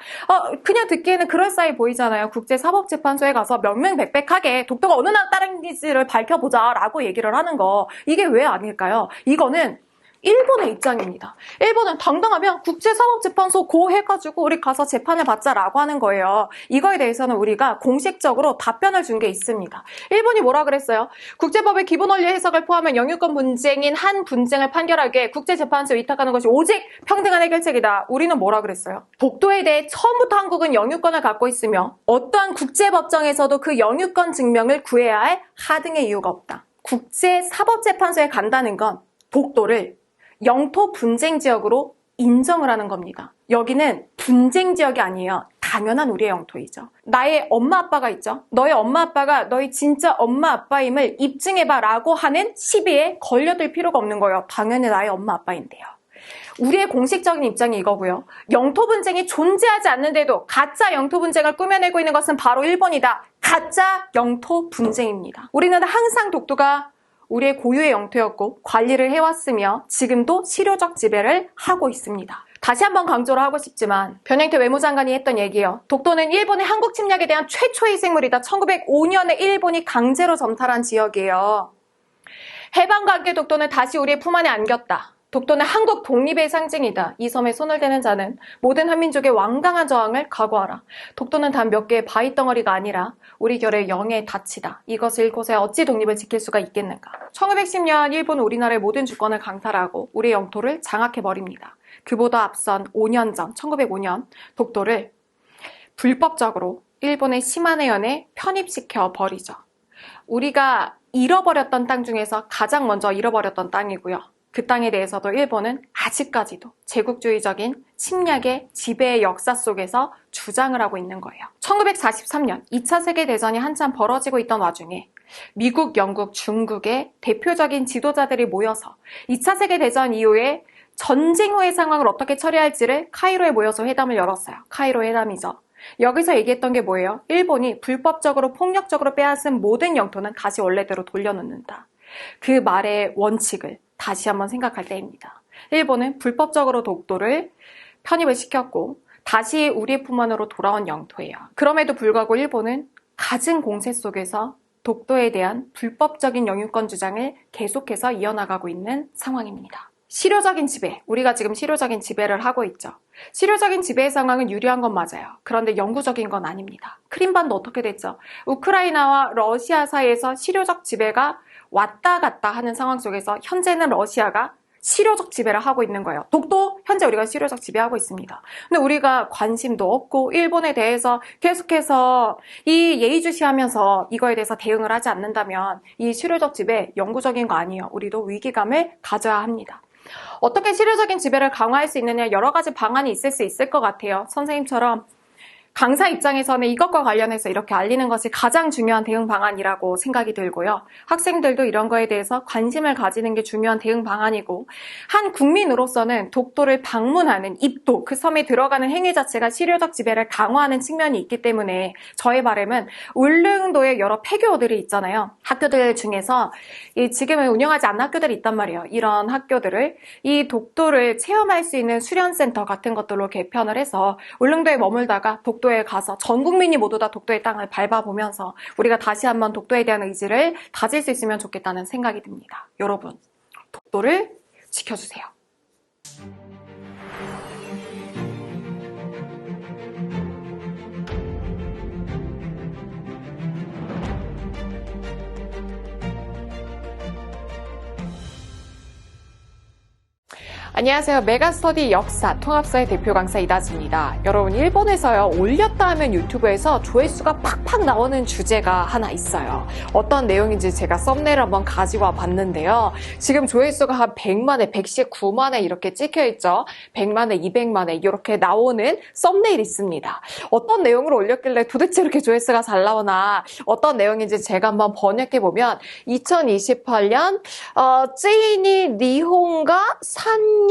그냥 듣기에는 그럴싸해 보이잖아요. 국제사법재판소에 가서 명명백백하게 독도가 어느 나라 땅인지를 밝혀보자라고 얘기를 하는 거. 이게 왜 아닐까요? 이거는 일본의 입장입니다. 일본은 당당하면 국제사법재판소 고해가지고 우리 가서 재판을 받자라고 하는 거예요. 이거에 대해서는 우리가 공식적으로 답변을 준 게 있습니다. 일본이 뭐라 그랬어요? 국제법의 기본 원리 해석을 포함한 영유권 분쟁인 한 분쟁을 판결하게 국제재판소에 위탁하는 것이 오직 평등한 해결책이다. 우리는 뭐라 그랬어요? 독도에 대해 처음부터 한국은 영유권을 갖고 있으며 어떠한 국제법정에서도 그 영유권 증명을 구해야 할 하등의 이유가 없다. 국제사법재판소에 간다는 건 독도를 영토 분쟁 지역으로 인정을 하는 겁니다. 여기는 분쟁 지역이 아니에요. 당연한 우리의 영토이죠. 나의 엄마 아빠가 있죠. 너의 엄마 아빠가 너의 진짜 엄마 아빠임을 입증해봐 라고 하는 시비에 걸려들 필요가 없는 거예요. 당연히 나의 엄마 아빠인데요. 우리의 공식적인 입장이 이거고요. 영토 분쟁이 존재하지 않는데도 가짜 영토 분쟁을 꾸며내고 있는 것은 바로 일본이다. 가짜 영토 분쟁입니다. 우리는 항상 독도가 우리의 고유의 영토였고 관리를 해왔으며 지금도 실효적 지배를 하고 있습니다. 다시 한번 강조를 하고 싶지만 변형태 외무장관이 했던 얘기예요. 독도는 일본의 한국 침략에 대한 최초의 생물이다. 1905년에 일본이 강제로 점탈한 지역이에요. 해방과 함께 독도는 다시 우리의 품 안에 안겼다. 독도는 한국 독립의 상징이다. 이 섬에 손을 대는 자는 모든 한민족의 왕당한 저항을 각오하라. 독도는 단 몇 개의 바위 덩어리가 아니라 우리 결의 영의 닻이다. 이것을 잃고서야 어찌 독립을 지킬 수가 있겠는가. 1910년 일본은 우리나라의 모든 주권을 강탈하고 우리 영토를 장악해버립니다. 그보다 앞선 5년 전 1905년 독도를 불법적으로 일본의 시마네현에 편입시켜 버리죠. 우리가 잃어버렸던 땅 중에서 가장 먼저 잃어버렸던 땅이고요. 그 땅에 대해서도 일본은 아직까지도 제국주의적인 침략의 지배의 역사 속에서 주장을 하고 있는 거예요. 1943년 2차 세계대전이 한참 벌어지고 있던 와중에 미국, 영국, 중국의 대표적인 지도자들이 모여서 2차 세계대전 이후에 전쟁 후의 상황을 어떻게 처리할지를 카이로에 모여서 회담을 열었어요. 카이로 회담이죠. 여기서 얘기했던 게 뭐예요? 일본이 불법적으로 폭력적으로 빼앗은 모든 영토는 다시 원래대로 돌려놓는다. 그 말의 원칙을 다시 한번 생각할 때입니다. 일본은 불법적으로 독도를 편입을 시켰고 다시 우리의 품 안으로 돌아온 영토예요. 그럼에도 불구하고 일본은 갖은 공세 속에서 독도에 대한 불법적인 영유권 주장을 계속해서 이어나가고 있는 상황입니다. 실효적인 지배, 우리가 지금 실효적인 지배를 하고 있죠. 실효적인 지배의 상황은 유리한 건 맞아요. 그런데 영구적인 건 아닙니다. 크림반도 어떻게 됐죠? 우크라이나와 러시아 사이에서 실효적 지배가 왔다 갔다 하는 상황 속에서 현재는 러시아가 실효적 지배를 하고 있는 거예요. 독도 현재 우리가 실효적 지배하고 있습니다. 근데 우리가 관심도 없고 일본에 대해서 계속해서 이 예의주시하면서 이거에 대해서 대응을 하지 않는다면 이 실효적 지배 영구적인 거 아니에요. 우리도 위기감을 가져야 합니다. 어떻게 실효적인 지배를 강화할 수 있느냐 여러 가지 방안이 있을 수 있을 것 같아요. 선생님처럼 강사 입장에서는 이것과 관련해서 이렇게 알리는 것이 가장 중요한 대응 방안이라고 생각이 들고요. 학생들도 이런 거에 대해서 관심을 가지는 게 중요한 대응 방안이고 한 국민으로서는 독도를 방문하는 입도, 그 섬에 들어가는 행위 자체가 실효적 지배를 강화하는 측면이 있기 때문에 저의 바람은 울릉도에 여러 폐교들이 있잖아요. 학교들 중에서 지금은 운영하지 않는 학교들이 있단 말이에요. 이런 학교들을 이 독도를 체험할 수 있는 수련센터 같은 것들로 개편을 해서 울릉도에 머물다가 독도에 가서 전 국민이 모두 다 독도의 땅을 밟아보면서 우리가 다시 한번 독도에 대한 의지를 다질 수 있으면 좋겠다는 생각이 듭니다. 여러분, 독도를 지켜주세요. 안녕하세요. 메가스터디 역사 통합사의 대표 강사 이다지입니다. 여러분, 일본에서요, 올렸다 하면 유튜브에서 조회수가 팍팍 나오는 주제가 하나 있어요. 어떤 내용인지 제가 썸네일을 한번 가지고 와 봤는데요. 지금 조회수가 한 100만회, 119만회 이렇게 찍혀있죠. 100만회, 200만회 이렇게 나오는 썸네일이 있습니다. 어떤 내용을 올렸길래 도대체 이렇게 조회수가 잘 나오나, 어떤 내용인지 제가 한번 번역해보면 2028년 쯔이니 니혼가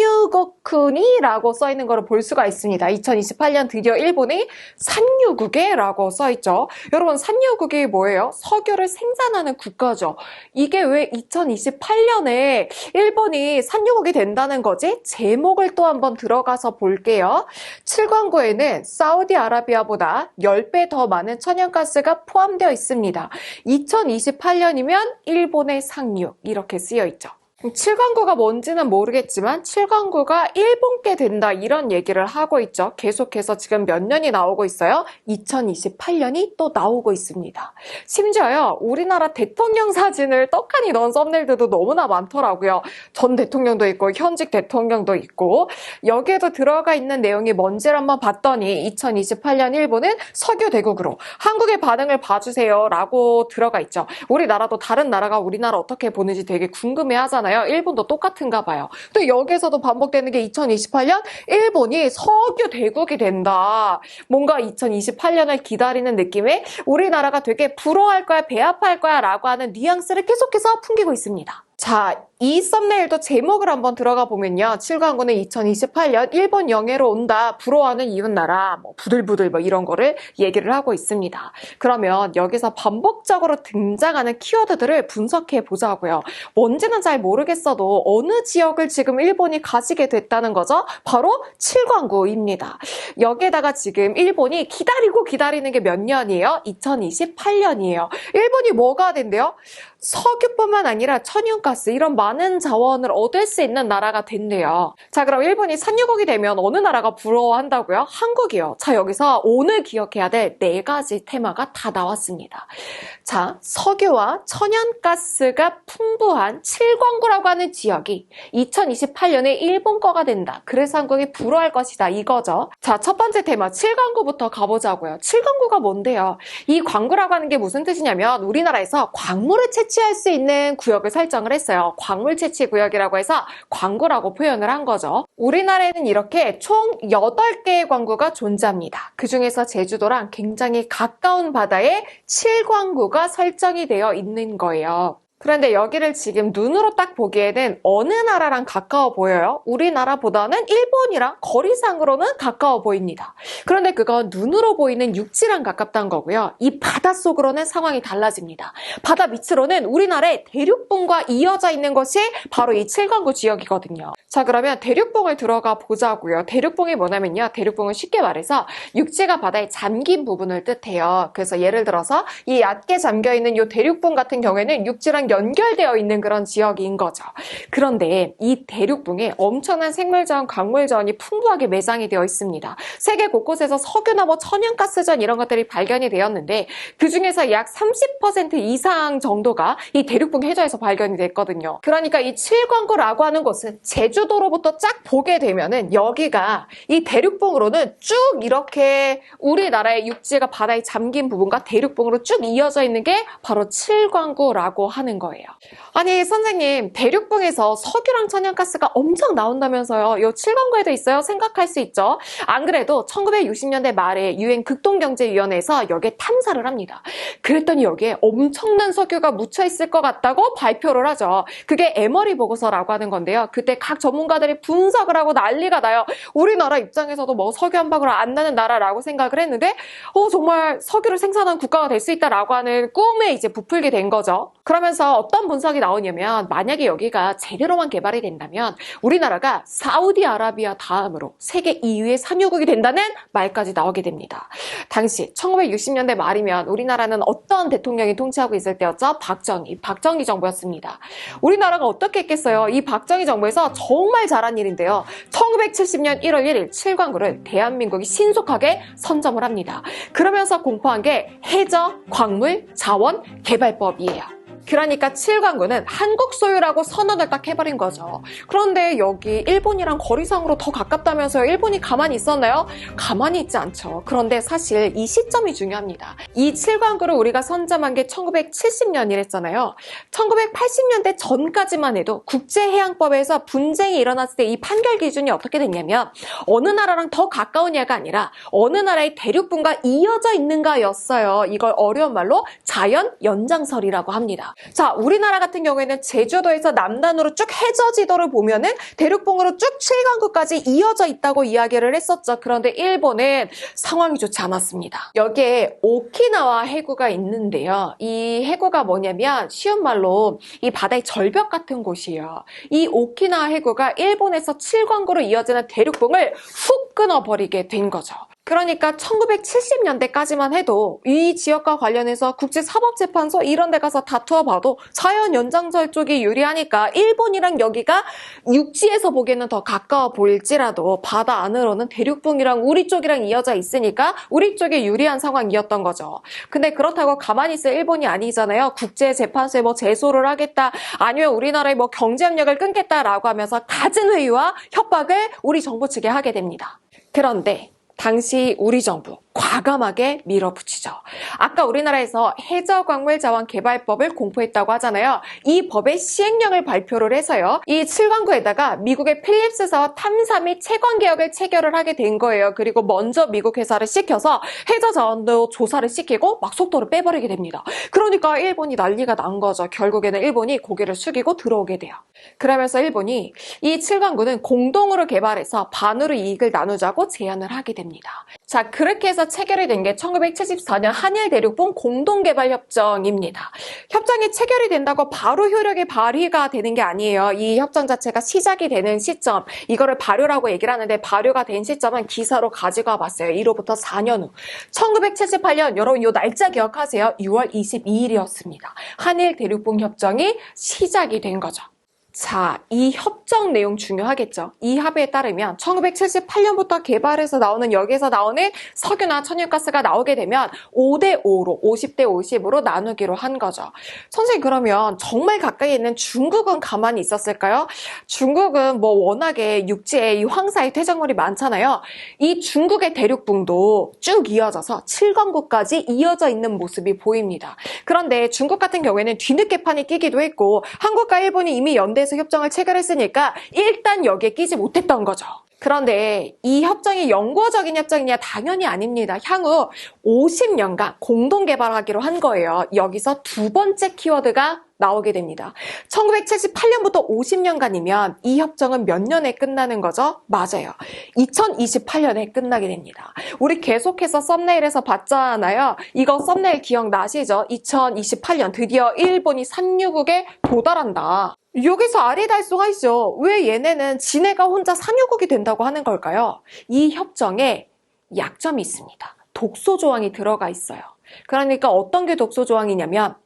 산유국이라고 써있는 거를 볼 수가 있습니다. 2028년 드디어 일본이 산유국이라고 써있죠. 여러분, 산유국이 뭐예요? 석유를 생산하는 국가죠. 이게 왜 2028년에 일본이 산유국이 된다는 거지? 제목을 또 한번 들어가서 볼게요. 7광구에는 사우디아라비아보다 10배 더 많은 천연가스가 포함되어 있습니다. 2028년이면 일본의 상륙 이렇게 쓰여있죠. 7광구가 뭔지는 모르겠지만 7광구가 일본께 된다 이런 얘기를 하고 있죠. 계속해서 지금 몇 년이 나오고 있어요? 2028년이 또 나오고 있습니다. 심지어요, 우리나라 대통령 사진을 떡하니 넣은 썸네일들도 너무나 많더라고요. 전 대통령도 있고 현직 대통령도 있고 여기에도 들어가 있는 내용이 뭔지를 한번 봤더니 2028년 일본은 석유 대국으로 한국의 반응을 봐주세요 라고 들어가 있죠. 우리나라도 다른 나라가 우리나라 어떻게 보는지 되게 궁금해하잖아요. 일본도 똑같은가 봐요. 또 여기에서도 반복되는 게 2028년 일본이 석유 대국이 된다. 뭔가 2028년을 기다리는 느낌에 우리나라가 되게 부러워할 거야, 배아파할 거야 라고 하는 뉘앙스를 계속해서 풍기고 있습니다. 자, 이 썸네일도 제목을 한번 들어가 보면요. 7광구는 2028년 일본 영해로 온다. 부러워하는 이웃나라, 부들부들 이런 거를 얘기를 하고 있습니다. 그러면 여기서 반복적으로 등장하는 키워드들을 분석해 보자고요. 뭔지는 잘 모르겠어도 어느 지역을 지금 일본이 가지게 됐다는 거죠? 바로 7광구입니다. 여기에다가 지금 일본이 기다리는 게 몇 년이에요? 2028년이에요. 일본이 뭐가 된대요? 석유뿐만 아니라 천연가스 이런 많은 자원을 얻을 수 있는 나라가 된대요. 자, 그럼 일본이 산유국이 되면 어느 나라가 부러워한다고요? 한국이요. 자, 여기서 오늘 기억해야 될 4가지 테마가 다 나왔습니다. 자, 석유와 천연가스가 풍부한 칠광구라고 하는 지역이 2028년에 일본 거가 된다. 그래서 한국이 부러워할 것이다. 이거죠. 자, 첫 번째 테마 칠광구부터 가보자고요. 칠광구가 뭔데요? 이 광구라고 하는 게 무슨 뜻이냐면 우리나라에서 광물을 채취할 수 있는 구역을 설정을 했어요. 광물 채취 구역이라고 해서 광구라고 표현을 한 거죠. 우리나라에는 이렇게 총 8개의 광구가 존재합니다. 그중에서 제주도랑 굉장히 가까운 바다에 칠광구가 설정이 되어 있는 거예요. 그런데 여기를 지금 눈으로 딱 보기에는 어느 나라랑 가까워 보여요? 우리나라보다는 일본이랑 거리상으로는 가까워 보입니다. 그런데 그건 눈으로 보이는 육지랑 가깝다는 거고요. 이 바닷속으로는 상황이 달라집니다. 바다 밑으로는 우리나라의 대륙봉과 이어져 있는 것이 바로 이 칠광구 지역이거든요. 자, 그러면 대륙봉을 들어가 보자고요. 대륙봉이 뭐냐면요. 대륙봉은 쉽게 말해서 육지가 바다에 잠긴 부분을 뜻해요. 그래서 예를 들어서 이 얕게 잠겨있는 이 대륙봉 같은 경우에는 육지랑 연결되어 있는 그런 지역인 거죠. 그런데 이 대륙봉에 엄청난 생물자원, 광물자원이 풍부하게 매장이 되어 있습니다. 세계 곳곳에서 석유나 천연가스전 이런 것들이 발견이 되었는데 그중에서 약 30% 이상 정도가 이 대륙봉 해저에서 발견이 됐거든요. 그러니까 이 칠광구라고 하는 곳은 제주도로부터 쫙 보게 되면은 여기가 이 대륙봉으로는 쭉 이렇게 우리나라의 육지가 바다에 잠긴 부분과 대륙봉으로 쭉 이어져 있는 게 바로 칠광구라고 하는 거예요. 아니 선생님 대륙봉에서 석유랑 천연가스가 엄청 나온다면서요. 이 칠광구에도 있어요? 생각할 수 있죠. 안 그래도 1960년대 말에 유엔 극동경제위원회에서 여기에 탐사를 합니다. 그랬더니 여기에 엄청난 석유가 묻혀 있을 것 같다고 발표를 하죠. 그게 에머리 보고서라고 하는 건데요. 그때 각 전문가들이 분석을 하고 난리가 나요. 우리나라 입장에서도 석유 한 방울 안 나는 나라라고 생각을 했는데 정말 석유를 생산하는 국가가 될 수 있다라고 하는 꿈에 이제 부풀게 된 거죠. 그러면서 어떤 분석이 나오냐면 만약에 여기가 제대로만 개발이 된다면 우리나라가 사우디아라비아 다음으로 세계 2위의 산유국이 된다는 말까지 나오게 됩니다. 당시 1960년대 말이면 우리나라는 어떤 대통령이 통치하고 있을 때였죠? 박정희 정부였습니다. 우리나라가 어떻게 했겠어요? 이 박정희 정부에서 정말 잘한 일인데요. 1970년 1월 1일 칠광구를 대한민국이 신속하게 선점을 합니다. 그러면서 공포한 게 해저, 광물, 자원, 개발법이에요. 그러니까 칠광구는 한국 소유라고 선언을 딱 해버린 거죠. 그런데 여기 일본이랑 거리상으로 더 가깝다면서요. 일본이 가만히 있었나요? 가만히 있지 않죠. 그런데 사실 이 시점이 중요합니다. 이 칠광구를 우리가 선점한 게 1970년이랬잖아요. 1980년대 전까지만 해도 국제해양법에서 분쟁이 일어났을 때 이 판결 기준이 어떻게 됐냐면 어느 나라랑 더 가까우냐가 아니라 어느 나라의 대륙분과 이어져 있는가였어요. 이걸 어려운 말로 자연 연장설이라고 합니다. 자, 우리나라 같은 경우에는 제주도에서 남단으로 쭉 해저 지도를 보면은 대륙봉으로 쭉 칠광구까지 이어져 있다고 이야기를 했었죠. 그런데 일본은 상황이 좋지 않았습니다. 여기에 오키나와 해구가 있는데요. 이 해구가 뭐냐면 쉬운 말로 이 바다의 절벽 같은 곳이에요. 이 오키나와 해구가 일본에서 칠광구로 이어지는 대륙봉을 훅 끊어버리게 된 거죠. 그러니까 1970년대까지만 해도 이 지역과 관련해서 국제사법재판소 이런 데 가서 다투어 봐도 자연 연장설 쪽이 유리하니까 일본이랑 여기가 육지에서 보기에는 더 가까워 보일지라도 바다 안으로는 대륙봉이랑 우리 쪽이랑 이어져 있으니까 우리 쪽에 유리한 상황이었던 거죠. 근데 그렇다고 가만히 있을 일본이 아니잖아요. 국제재판소에 제소를 하겠다 아니면 우리나라의 경제협력을 끊겠다라고 하면서 갖은 회유와 협박을 우리 정부 측에 하게 됩니다. 그런데 당시 우리 정부 과감하게 밀어붙이죠. 아까 우리나라에서 해저광물자원개발법을 공포했다고 하잖아요. 이 법의 시행령을 발표를 해서요. 이 칠광구에다가 미국의 필립스사와 탐사 및 채광개혁을 체결을 하게 된 거예요. 그리고 먼저 미국 회사를 시켜서 해저자원도 조사를 시키고 막 속도를 빼버리게 됩니다. 그러니까 일본이 난리가 난 거죠. 결국에는 일본이 고개를 숙이고 들어오게 돼요. 그러면서 일본이 이 칠광구는 공동으로 개발해서 반으로 이익을 나누자고 제안을 하게 됩니다. 자, 그렇게 해서 체결이 된 게 1974년 한일대륙봉 공동개발협정입니다. 협정이 체결이 된다고 바로 효력이 발휘가 되는 게 아니에요. 이 협정 자체가 시작이 되는 시점, 이거를 발효라고 얘기를 하는데 발효가 된 시점은 기사로 가지고 와봤어요. 이로부터 4년 후 1978년 여러분 이 날짜 기억하세요? 6월 22일이었습니다. 한일대륙봉 협정이 시작이 된 거죠. 자, 이 협정 내용 중요하겠죠. 이 합의에 따르면 1978년부터 개발해서 나오는 여기에서 나오는 석유나 천연가스가 나오게 되면 5대5로 50대 50으로 나누기로 한 거죠. 선생님, 그러면 정말 가까이 있는 중국은 가만히 있었을까요? 중국은 뭐 워낙에 육지에 이 황사의 퇴적물이 많잖아요. 이 중국의 대륙붕도 쭉 이어져서 칠광구까지 이어져 있는 모습이 보입니다. 그런데 중국 같은 경우에는 뒤늦게 판이 끼기도 했고 한국과 일본이 이미 연대해서 협정을 체결했으니까 일단 여기에 끼지 못했던 거죠. 그런데 이 협정이 영구적인 협정이냐? 당연히 아닙니다. 향후 50년간 공동 개발하기로 한 거예요. 여기서 두 번째 키워드가 나오게 됩니다. 1978년부터 50년간이면 이 협정은 몇 년에 끝나는 거죠? 맞아요. 2028년에 끝나게 됩니다. 우리 계속해서 썸네일에서 봤잖아요. 이거 썸네일 기억나시죠? 2028년 드디어 일본이 산유국에 도달한다. 여기서 아리달송하시죠. 왜 얘네는 지네가 혼자 산유국이 된다고 하는 걸까요? 이 협정에 약점이 있습니다. 독소 조항이 들어가 있어요. 그러니까 어떤 게 독소 조항이냐면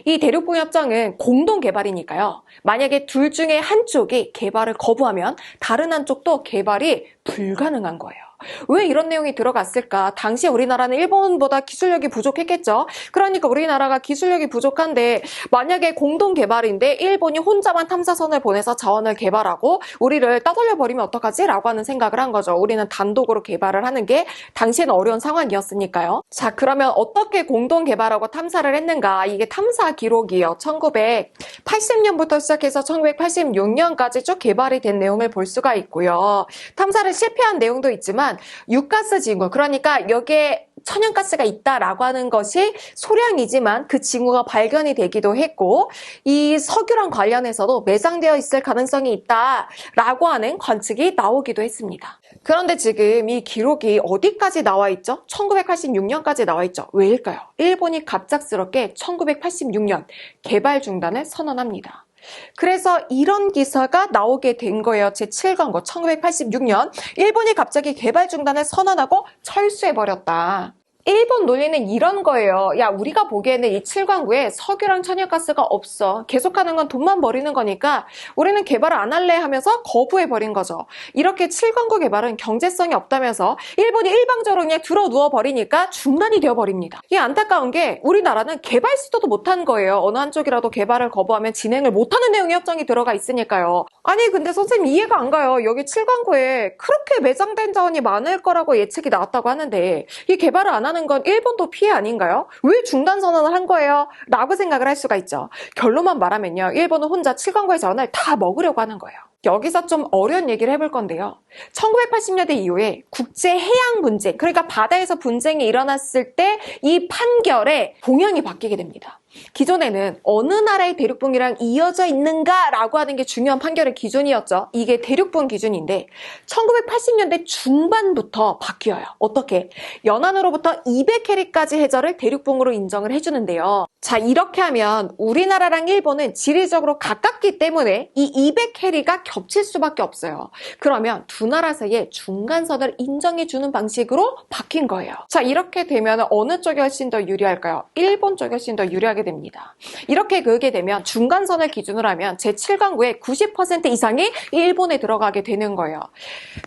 이 대륙붕 협정은 공동 개발이니까요. 만약에 둘 중에 한쪽이 개발을 거부하면 다른 한쪽도 개발이 불가능한 거예요. 왜 이런 내용이 들어갔을까? 당시에 우리나라는 일본보다 기술력이 부족했겠죠. 그러니까 우리나라가 기술력이 부족한데 만약에 공동 개발인데 일본이 혼자만 탐사선을 보내서 자원을 개발하고 우리를 따돌려 버리면 어떡하지? 라고 하는 생각을 한 거죠. 우리는 단독으로 개발을 하는 게 당시에는 어려운 상황이었으니까요. 자, 그러면 어떻게 공동 개발하고 탐사를 했는가? 이게 탐사 기록이요. 1980년부터 시작해서 1986년까지 쭉 개발이 된 내용을 볼 수가 있고요. 탐사를 실패한 내용도 있지만 유가스 징후, 그러니까 여기에 천연가스가 있다라고 하는 것이 소량이지만 그 징후가 발견이 되기도 했고 이 석유랑 관련해서도 매장되어 있을 가능성이 있다라고 하는 관측이 나오기도 했습니다. 그런데 지금 이 기록이 어디까지 나와 있죠? 1986년까지 나와 있죠. 왜일까요? 일본이 갑작스럽게 1986년 개발 중단을 선언합니다. 그래서 이런 기사가 나오게 된 거예요. 제7광고 1986년 일본이 갑자기 개발 중단을 선언하고 철수해버렸다. 일본 논리는 이런 거예요. 야, 우리가 보기에는 이 7광구에 석유랑 천연가스가 없어. 계속하는 건 돈만 버리는 거니까 우리는 개발을 안 할래 하면서 거부해버린 거죠. 이렇게 7광구 개발은 경제성이 없다면서 일본이 일방적으로 그냥 들어 누워버리니까 중단이 되어버립니다. 이게 안타까운 게 우리나라는 개발 시도도 못한 거예요. 어느 한쪽이라도 개발을 거부하면 진행을 못하는 내용의 협정이 들어가 있으니까요. 아니 근데 선생님 이해가 안 가요. 여기 7광구에 그렇게 매장된 자원이 많을 거라고 예측이 나왔다고 하는데 이 개발을 안 하는 건 일본도 피해 아닌가요? 왜 중단 선언을 한 거예요? 라고 생각을 할 수가 있죠. 결론만 말하면요. 일본은 혼자 7광구의 자원을 다 먹으려고 하는 거예요. 여기서 좀 어려운 얘기를 해볼 건데요. 1980년대 이후에 국제 해양 분쟁, 그러니까 바다에서 분쟁이 일어났을 때 이 판결의 동향이 바뀌게 됩니다. 기존에는 어느 나라의 대륙붕이랑 이어져 있는가라고 하는 게 중요한 판결의 기준이었죠. 이게 대륙붕 기준인데 1980년대 중반부터 바뀌어요. 어떻게? 연안으로부터 200캐리까지 해저를 대륙붕으로 인정을 해주는데요. 자, 이렇게 하면 우리나라랑 일본은 지리적으로 가깝기 때문에 이 200캐리가 겹칠 수밖에 없어요. 그러면 두 나라 사이에 중간선을 인정해주는 방식으로 바뀐 거예요. 자, 이렇게 되면 어느 쪽이 훨씬 더 유리할까요? 일본 쪽이 훨씬 더 유리하게 됩니다. 이렇게 그게 되면 중간선을 기준으로 하면 제7광구의 90% 이상이 일본에 들어가게 되는 거예요.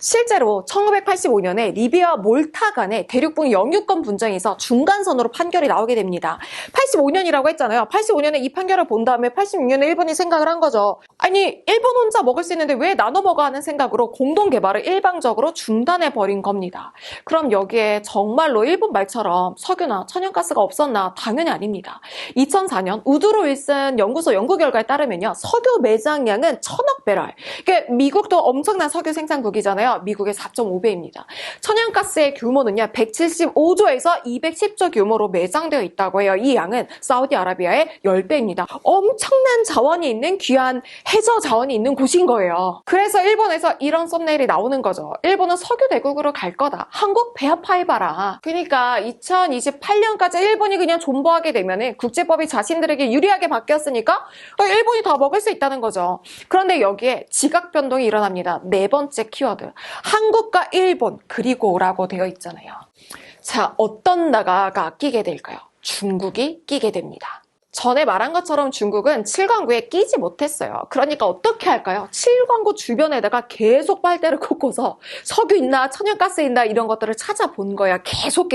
실제로 1985년에 리비아와 몰타 간의 대륙붕 영유권 분쟁에서 중간선으로 판결이 나오게 됩니다. 85년이라고 했잖아요. 85년에 이 판결을 본 다음에 86년에 일본이 생각을 한 거죠. 아니 일본 혼자 먹을 수 있는데 왜 나눠 먹어 하는 생각으로 공동 개발을 일방적으로 중단해버린 겁니다. 그럼 여기에 정말로 일본 말처럼 석유나 천연가스가 없었나? 당연히 아닙니다. 2004년 우드로 윌슨 연구소 연구 결과에 따르면요. 석유 매장량은 1000억 배럴. 그러니까 미국도 엄청난 석유 생산국이잖아요. 미국의 4.5배입니다. 천연가스의 규모는요. 175조에서 210조 규모로 매장되어 있다고 해요. 이 양은 사우디아라비아의 10배입니다. 엄청난 자원이 있는 귀한 해저 자원이 있는 곳인 거예요. 그래서 일본에서 이런 썸네일이 나오는 거죠. 일본은 석유 대국으로 갈 거다. 한국 배 아파해봐라. 그러니까 2028년까지 일본이 그냥 존버하게 되면 국제법이 자신들에게 유리하게 바뀌었으니까 일본이 다 먹을 수 있다는 거죠. 그런데 여기에 지각 변동이 일어납니다. 네 번째 키워드. 한국과 일본 그리고라고 되어 있잖아요. 자, 어떤 나라가 끼게 될까요? 중국이 끼게 됩니다. 전에 말한 것처럼 중국은 칠광구에 끼지 못했어요. 그러니까 어떻게 할까요? 칠광구 주변에다가 계속 빨대를 꽂고서 석유 있나 천연가스 있나 이런 것들을 찾아본 거야. 계속.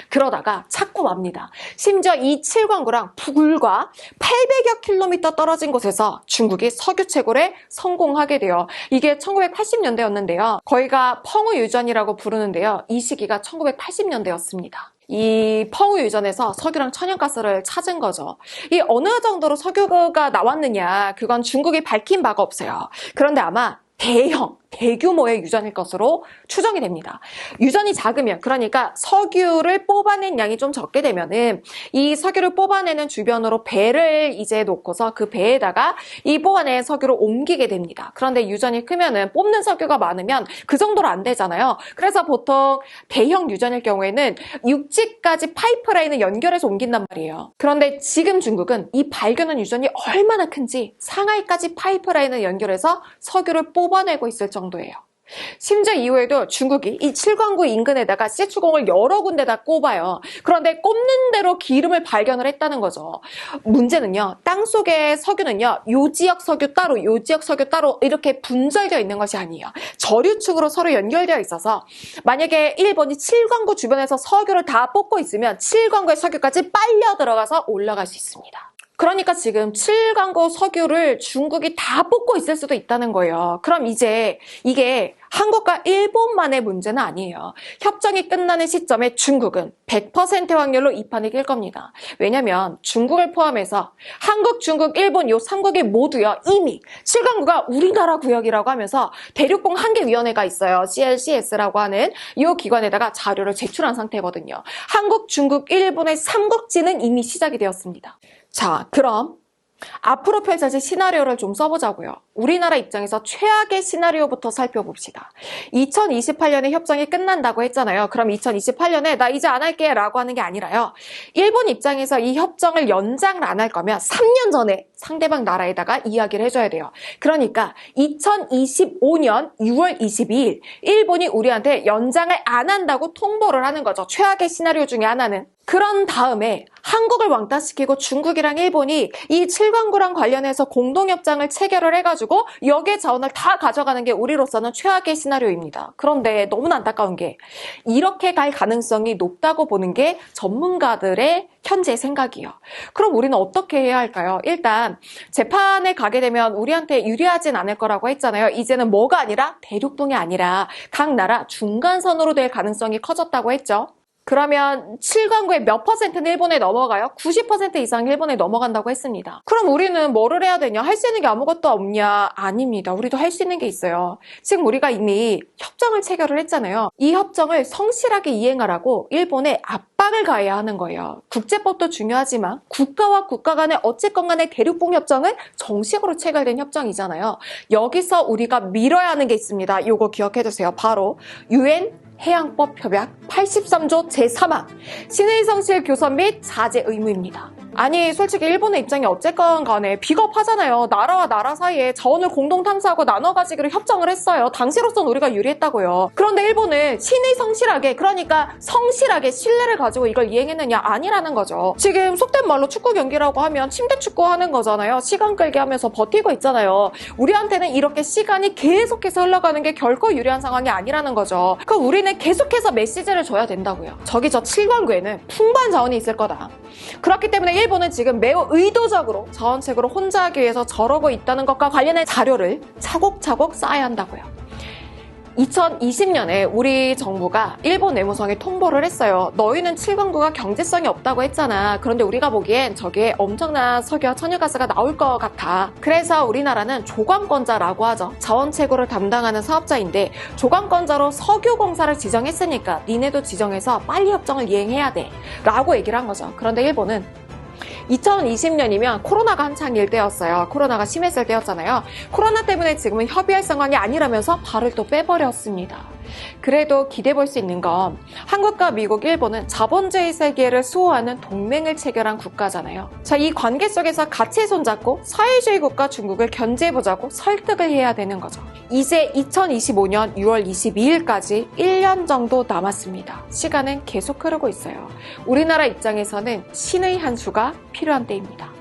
그러다가 찾고 맙니다. 심지어 이 칠광구랑 불과 800여 킬로미터 떨어진 곳에서 중국이 석유 채굴에 성공하게 돼요. 이게 1980년대였는데요. 거기가 펑우유전이라고 부르는데요. 이 시기가 1980년대였습니다. 이 펑우유전에서 석유랑 천연가스를 찾은 거죠. 이 어느 정도로 석유가 나왔느냐, 그건 중국이 밝힌 바가 없어요. 그런데 아마 대규모의 유전일 것으로 추정이 됩니다. 유전이 작으면, 그러니까 석유를 뽑아낸 양이 좀 적게 되면은 이 석유를 뽑아내는 주변으로 배를 이제 놓고서 그 배에다가 이 뽑아낸 석유를 옮기게 됩니다. 그런데 유전이 크면은 뽑는 석유가 많으면 그 정도로 안 되잖아요. 그래서 보통 대형 유전일 경우에는 육지까지 파이프라인을 연결해서 옮긴단 말이에요. 그런데 지금 중국은 이 발견한 유전이 얼마나 큰지 상하이까지 파이프라인을 연결해서 석유를 뽑아내고 있을 정도예요. 심지어 이후에도 중국이 이 칠광구 인근에다가 시추공을 여러 군데다 꼽아요. 그런데 꼽는 대로 기름을 발견을 했다는 거죠. 문제는요, 땅속의 석유는요, 요 지역 석유 따로, 요 지역 석유 따로 이렇게 분절되어 있는 것이 아니에요. 저류축으로 서로 연결되어 있어서 만약에 일본이 칠광구 주변에서 석유를 다 뽑고 있으면 칠광구의 석유까지 빨려 들어가서 올라갈 수 있습니다. 그러니까 지금 칠광구 석유를 중국이 다 뽑고 있을 수도 있다는 거예요. 그럼 이제 이게 한국과 일본만의 문제는 아니에요. 협정이 끝나는 시점에 중국은 100% 확률로 이 판을 낄 겁니다. 왜냐면 중국을 포함해서 한국, 중국, 일본 요 3국이 모두요 이미 칠광구가 우리나라 구역이라고 하면서 대륙봉 한계위원회가 있어요. CLCS라고 하는 이 기관에다가 자료를 제출한 상태거든요. 한국, 중국, 일본의 삼국지는 이미 시작이 되었습니다. 자, 그럼 앞으로 펼쳐질 시나리오를 좀 써보자고요. 우리나라 입장에서 최악의 시나리오부터 살펴봅시다. 2028년에 협정이 끝난다고 했잖아요. 그럼 2028년에 나 이제 안 할게 라고 하는 게 아니라요. 일본 입장에서 이 협정을 연장을 안 할 거면 3년 전에 상대방 나라에다가 이야기를 해줘야 돼요. 그러니까 2025년 6월 22일 일본이 우리한테 연장을 안 한다고 통보를 하는 거죠. 최악의 시나리오 중에 하나는. 그런 다음에 한국을 왕따시키고 중국이랑 일본이 이 칠광구랑 관련해서 공동협정을 체결을 해가지고 역의 자원을 다 가져가는 게 우리로서는 최악의 시나리오입니다. 그런데 너무나 안타까운 게 이렇게 갈 가능성이 높다고 보는 게 전문가들의 현재 생각이에요. 그럼 우리는 어떻게 해야 할까요? 일단 재판에 가게 되면 우리한테 유리하진 않을 거라고 했잖아요. 이제는 뭐가 아니라 대륙동이 아니라 각 나라 중간선으로 될 가능성이 커졌다고 했죠. 그러면 칠광구의 몇 퍼센트는 일본에 넘어가요? 90% 이상 일본에 넘어간다고 했습니다. 그럼 우리는 뭐를 해야 되냐? 할 수 있는 게 아무것도 없냐? 아닙니다. 우리도 할 수 있는 게 있어요. 지금 우리가 이미 협정을 체결을 했잖아요. 이 협정을 성실하게 이행하라고 일본에 압박을 가해야 하는 거예요. 국제법도 중요하지만 국가와 국가 간의 어쨌건 간의 대륙봉 협정은 정식으로 체결된 협정이잖아요. 여기서 우리가 밀어야 하는 게 있습니다. 요거 기억해두세요. 바로 UN 해양법 협약 83조 제3항 신의성실 교섭 및 자제 의무입니다. 아니 솔직히 일본의 입장이 어쨌건 간에 비겁하잖아요. 나라와 나라 사이에 자원을 공동 탐사하고 나눠 가지기로 협정을 했어요. 당시로선 우리가 유리했다고요. 그런데 일본은 신의성실하게, 그러니까 성실하게 신뢰를 가지고 이걸 이행했느냐? 아니라는 거죠. 지금 속된 말로 축구 경기라고 하면 침대 축구 하는 거잖아요. 시간 끌게 하면서 버티고 있잖아요. 우리한테는 이렇게 시간이 계속해서 흘러가는 게 결코 유리한 상황이 아니라는 거죠. 그럼 우리는 계속해서 메시지를 줘야 된다고요. 저기 저 칠광구에는 풍부한 자원이 있을 거다. 그렇기 때문에 일본은 지금 매우 의도적으로 자원책으로 혼자 하기 위해서 저러고 있다는 것과 관련된 자료를 차곡차곡 쌓아야 한다고요. 2020년에 우리 정부가 일본 내무성에 통보를 했어요. 너희는 칠광구가 경제성이 없다고 했잖아. 그런데 우리가 보기엔 저기에 엄청난 석유와 천연가스가 나올 것 같아. 그래서 우리나라는 조광권자라고 하죠. 자원채굴을 담당하는 사업자인데 조광권자로 석유공사를 지정했으니까 니네도 지정해서 빨리 협정을 이행해야 돼 라고 얘기를 한 거죠. 그런데 일본은 2020년이면 코로나가 한창일 때였어요. 코로나가 심했을 때였잖아요. 코로나 때문에 지금은 협의할 상황이 아니라면서 발을 또 빼버렸습니다. 그래도 기대해 볼 수 있는 건 한국과 미국, 일본은 자본주의 세계를 수호하는 동맹을 체결한 국가잖아요. 자, 이 관계 속에서 같이 손잡고 사회주의 국가 중국을 견제해보자고 설득을 해야 되는 거죠. 이제 2025년 6월 22일까지 1년 정도 남았습니다. 시간은 계속 흐르고 있어요. 우리나라 입장에서는 신의 한 수가 필요한 때입니다.